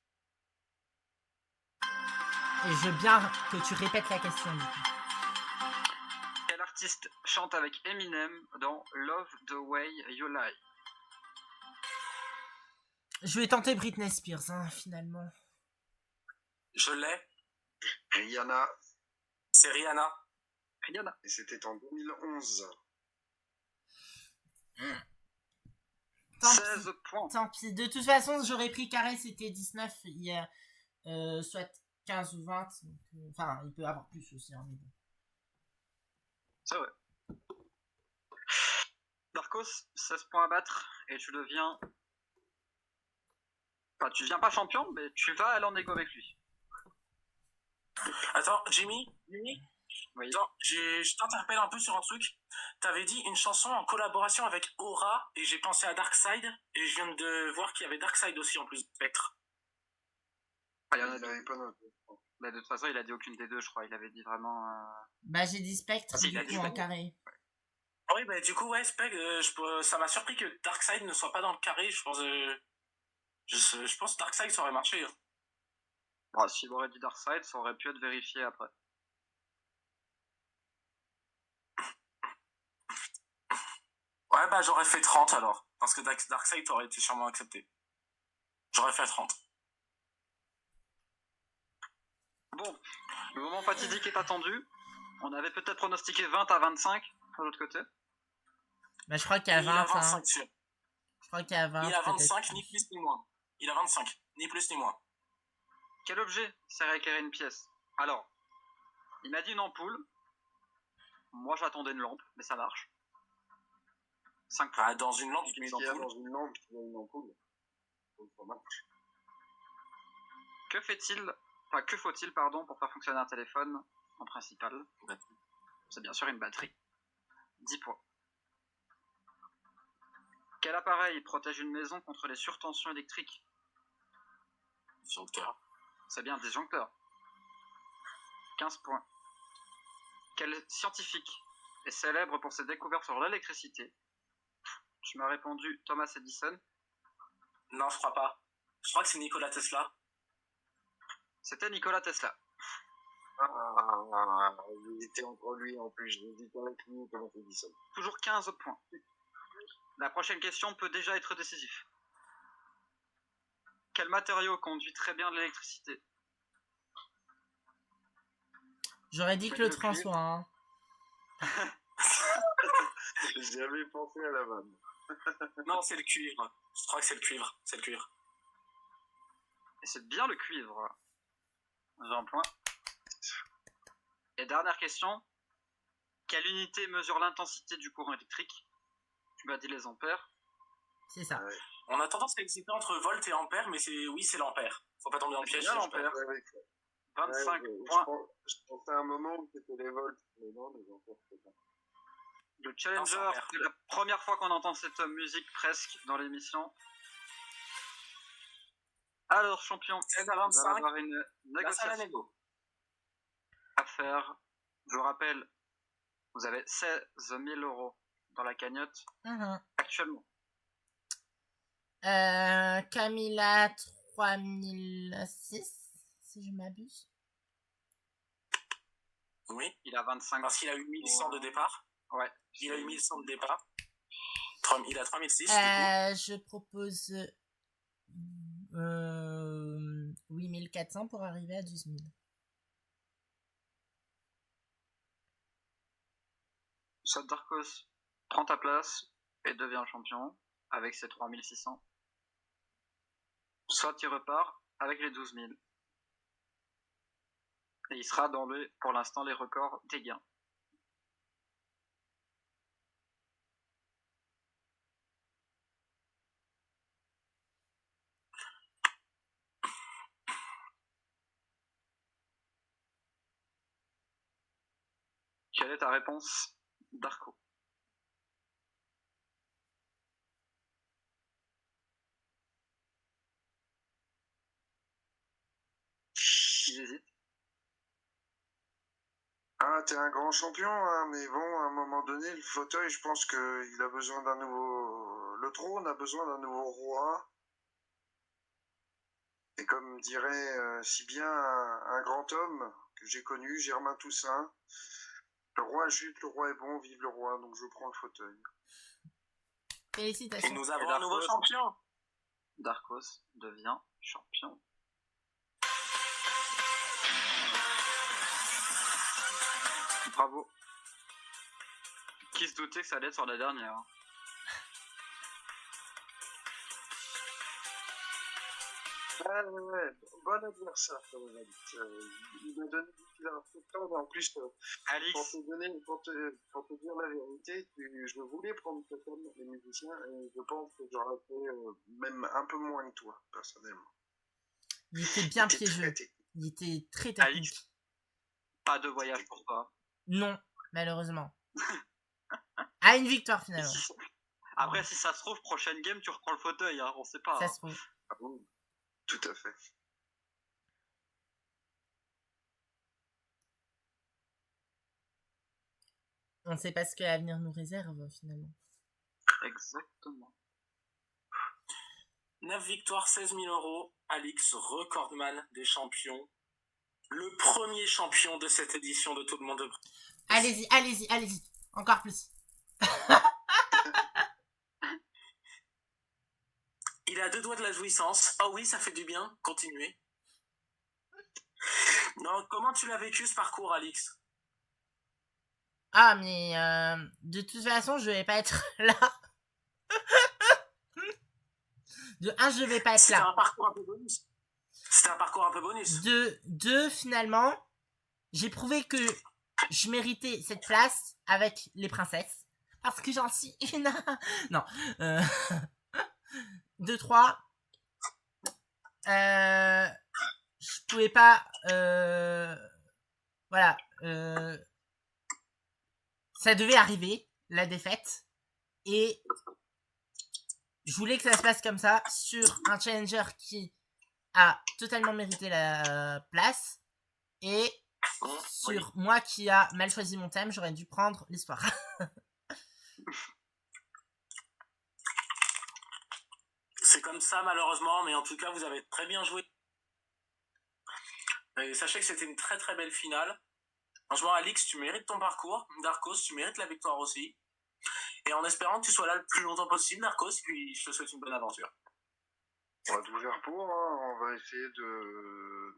Et je veux bien que tu répètes la question, du coup. Quel artiste chante avec Eminem dans Love the Way You Lie? Je vais tenter Britney Spears, hein, finalement. Je l'ai, Rihanna, c'est Rihanna. Rihanna. et c'était en 2011. Tant 16 points. Tant pis. De toute façon, j'aurais pris carré, c'était 19. Il y a soit 15 ou 20. Donc, enfin, il peut avoir plus aussi, hein, mais bon. C'est vrai. Darkos, 16 points à battre et tu deviens... Enfin, tu deviens pas champion, mais tu vas aller en égo avec lui. Attends, Jimmy, Oui. attends, je t'interpelle un peu sur un truc. T'avais dit une chanson en collaboration avec Aura, et j'ai pensé à Darkseid, et je viens de voir qu'il y avait Darkseid aussi en plus de Spectre. Ah, il y en a Il deux. l'avait pas noté. Mais de toute façon, il a dit aucune des deux, je crois. Il avait dit vraiment... Bah, j'ai dit Spectre, Ah, si, il du a coup, dit en Spectre. carré. Ah oui, bah du coup, ouais, Spectre, ça m'a surpris que Darkseid ne soit pas dans le carré. Je pense que Darkseid ça aurait marché. Hein. Bon, s'il aurait dit Darkseid, ça aurait pu être vérifié après. Ouais, bah j'aurais fait 30 alors. Parce que Darkseid aurait été sûrement accepté. J'aurais fait 30. Bon, le moment fatidique est attendu. On avait peut-être pronostiqué 20 à 25 de l'autre côté. Bah, je crois qu'il y a Il 20. a 25 hein. sûr. Je crois qu'il y a 20. Il a peut-être 25, plus. ni plus ni moins. Il a 25, ni plus ni moins. Quel objet sert à éclairer une pièce? Alors, il m'a dit une ampoule. Moi, j'attendais une lampe, mais ça marche. 5 points. Ah, dans une lampe, tu mets Qu'est-ce une qu'il y a ampoule. dans une lampe? Il y a une ampoule. Donc, ça marche. Que faut-il, pour faire fonctionner un téléphone en principal? C'est bien sûr une batterie. 10 points. Quel appareil protège une maison contre les surtensions électriques? Disjoncteur. C'est bien, disjoncteur. 15 points. Quel scientifique est célèbre pour ses découvertes sur l'électricité? Tu m'as répondu Thomas Edison. Non, je crois pas. Je crois que c'est Nikola Tesla. C'était Nikola Tesla. J'hésitais entre lui en plus. J'hésitais avec lui, comment on dit ça. Toujours 15 points. La prochaine question peut déjà être décisive. Quel matériau conduit très bien l'électricité? J'aurais dit que le train soit un. J'avais pensé à la vanne. Non, c'est le cuivre. Je crois que c'est le cuivre. C'est le cuivre. Et c'est bien le cuivre. J'ai un point. Et dernière question. Quelle unité mesure l'intensité du courant électrique? Tu m'as dit les ampères. C'est ça. Ouais. On a tendance à hésiter entre volt et ampère, mais c'est l'ampère. Faut pas tomber dans le piège. Bien l'ampère. 25 je points. Je pensais à un moment où c'était les volts, mais non, les ampères, c'est pas. Le Challenger, Non, c'est ampère. c'est la première fois qu'on entend cette musique presque dans l'émission. Alors, champion, 16 à vous allez 25. avoir une La salle à négociation négo. à faire. Je vous rappelle, vous avez 16 000 € dans la cagnotte Mhm. actuellement. Camilla 3006, si je m'abuse. Oui, Il a 25. parce qu'il a eu 1100 de départ. Ouais. Il a eu 1100 de départ. Il a 3006 du coup. Je propose 8400 pour arriver à 12 000. Soit Darkos prend ta place et devient champion avec ses 3600. Soit il repart avec les 12 000. Et il sera dans pour l'instant, les records des gains. Quelle est ta réponse, Darko? Il hésite. Ah, t'es un grand champion, hein, mais bon, à un moment donné, le fauteuil, je pense qu'il a besoin d'un nouveau... Le trône a besoin d'un nouveau roi. Et comme dirait si bien un grand homme que j'ai connu, Germain Toussaint, le roi est juste, le roi est bon, vive le roi, donc je prends le fauteuil. Félicitations. Et nous avons un nouveau champion. Darkos devient champion. Bravo. Qui se doutait que ça allait être sur la dernière? Ouais, bon adversaire, quand même. Il m'a donné il a un peu de temps, mais en plus, Alix, pour te dire la vérité, je voulais prendre cet homme, les musiciens, et je pense que j'aurais fait même un peu moins que toi, personnellement. Il était bien Il était piégeux. très technique. Il était très technique. Alix, pas de voyage pour toi. Non, malheureusement. À une victoire finalement. Après, si ça se trouve, prochaine game, tu reprends le fauteuil, hein, on sait pas. Ça hein. se trouve. Ah bon, tout à fait. On ne sait pas ce que l'avenir nous réserve finalement. Exactement. 9 victoires, 16 000 €. Alix, recordman des champions. Le premier champion de cette édition de Tout le monde. Allez-y, allez-y, allez-y. Encore plus. Il a 2 doigts de la jouissance. Oh oui, ça fait du bien. Continuez. Non, comment tu l'as vécu ce parcours, Alix? Ah, mais de toute façon, je vais pas être là. De un, je vais pas être C'était là. un parcours un peu bonus. C'était un parcours un peu bonus. De deux, finalement, j'ai prouvé que je méritais cette place avec les princesses. Parce que j'en suis une. Non. De trois, je pouvais pas. Voilà. Ça devait arriver, la défaite. Et je voulais que ça se passe comme ça sur un challenger qui a totalement mérité la place. Et sur moi qui a mal choisi mon thème, j'aurais dû prendre l'espoir. C'est comme ça, malheureusement, mais en tout cas, vous avez très bien joué. Et sachez que c'était une très très belle finale. Franchement, Alix, tu mérites ton parcours. Darkos, tu mérites la victoire aussi. Et en espérant que tu sois là le plus longtemps possible, Darkos, puis je te souhaite une bonne aventure. On va tout faire pour, hein. On va essayer de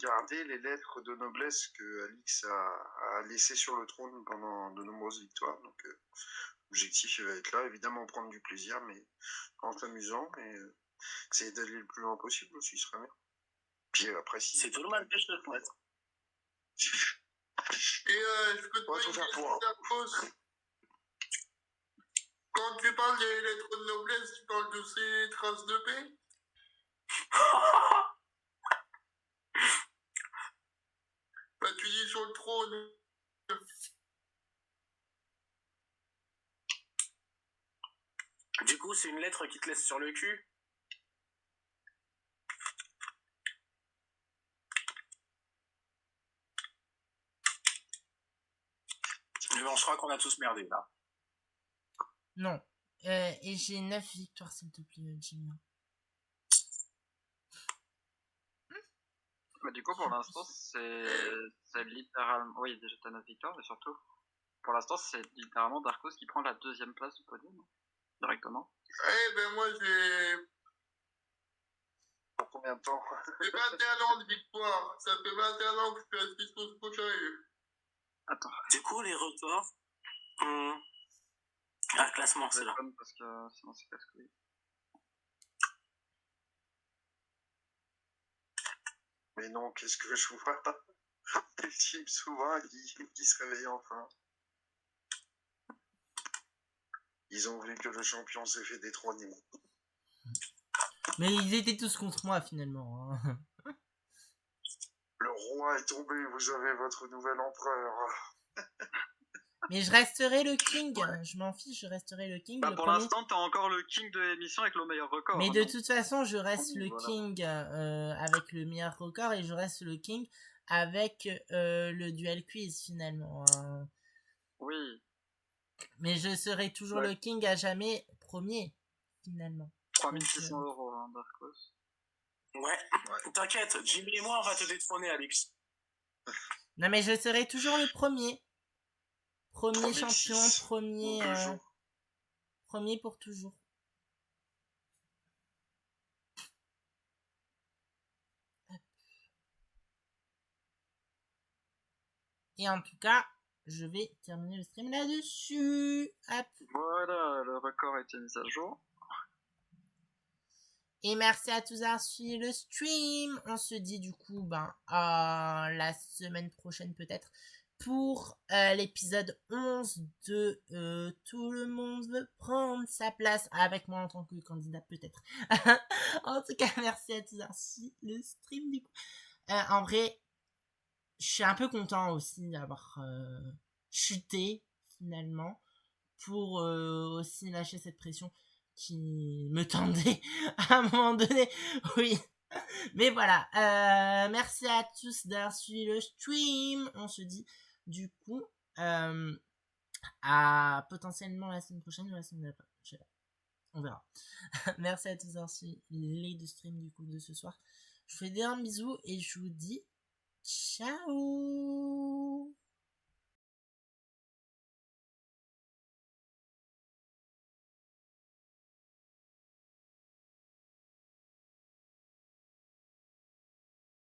garder les lettres de noblesse que Alix a laissées sur le trône pendant de nombreuses victoires. Donc, l'objectif il va être là, évidemment prendre du plaisir, mais en s'amusant, et essayer d'aller le plus loin possible aussi, ce serait bien. Puis après, si c'est tout le mal que je te souhaite. Et je peux te poser une question, Darkos. Quand tu parles des lettres de noblesse, tu parles de ces traces de paix? Bah, tu dis sur le trône. Du coup, c'est une lettre qui te laisse sur le cul. Mais bon, je crois qu'on a tous merdé là. Non. Et j'ai 9 victoires, s'il te plaît, Jimmy. Bah, du coup, pour l'instant, c'est littéralement... Oui, déjà, t'as 9 victoires, mais surtout, pour l'instant, c'est littéralement Darkos qui prend la 2e place du podium, directement. Eh ben moi j'ai Pour combien de temps? j'ai 21 ans de victoire. Ça fait 21 ans que je suis assis sur ce fauteuil. Attends, Du coup, les records. Ah, le classement, c'est là. parce que sinon c'est casse-couille. Mais non, qu'est-ce que je vois? Le team souverain qui se réveille enfin. Ils ont vu que le champion s'est fait détrôner. Mais ils étaient tous contre moi, finalement. Hein. Le roi est tombé, vous avez votre nouvel empereur. Mais je resterai le king. Je m'en fiche, je resterai le king. Bah, le pour premier. l'instant, t'as encore le king de l'émission avec le meilleur record. Mais hein, de donc. toute façon, je reste le Voilà. king avec le meilleur record et je reste le king avec le duel quiz, finalement. Hein. Oui. Mais je serai toujours Ouais. le king à jamais premier, finalement. 3600 €, hein, Darkos. Ouais. T'inquiète, Jimmy et moi, on va te détrôner, Alex. Non, mais je serai toujours le premier. Premier 3006, champion, premier... dans 2 jours. premier pour toujours. Et en tout cas, je vais terminer le stream là-dessus. Hop. Voilà, le record a été mis à jour. Et merci à tous d'avoir suivi le stream. On se dit du coup à la semaine prochaine peut-être pour l'épisode 11 de Tout le monde veut prendre sa place avec moi en tant que candidat peut-être. En tout cas, merci à tous d'avoir suivi le stream du coup. En vrai, je suis un peu content aussi d'avoir chuté finalement pour aussi lâcher cette pression qui me tendait à un moment donné. Oui. Mais voilà. Merci à tous d'avoir suivi le stream. On se dit du coup à potentiellement la semaine prochaine ou la semaine d'après. Je sais pas. On verra. Merci à tous d'avoir suivi les deux streams du coup de ce soir. Je vous fais des bisous et je vous dis ciao.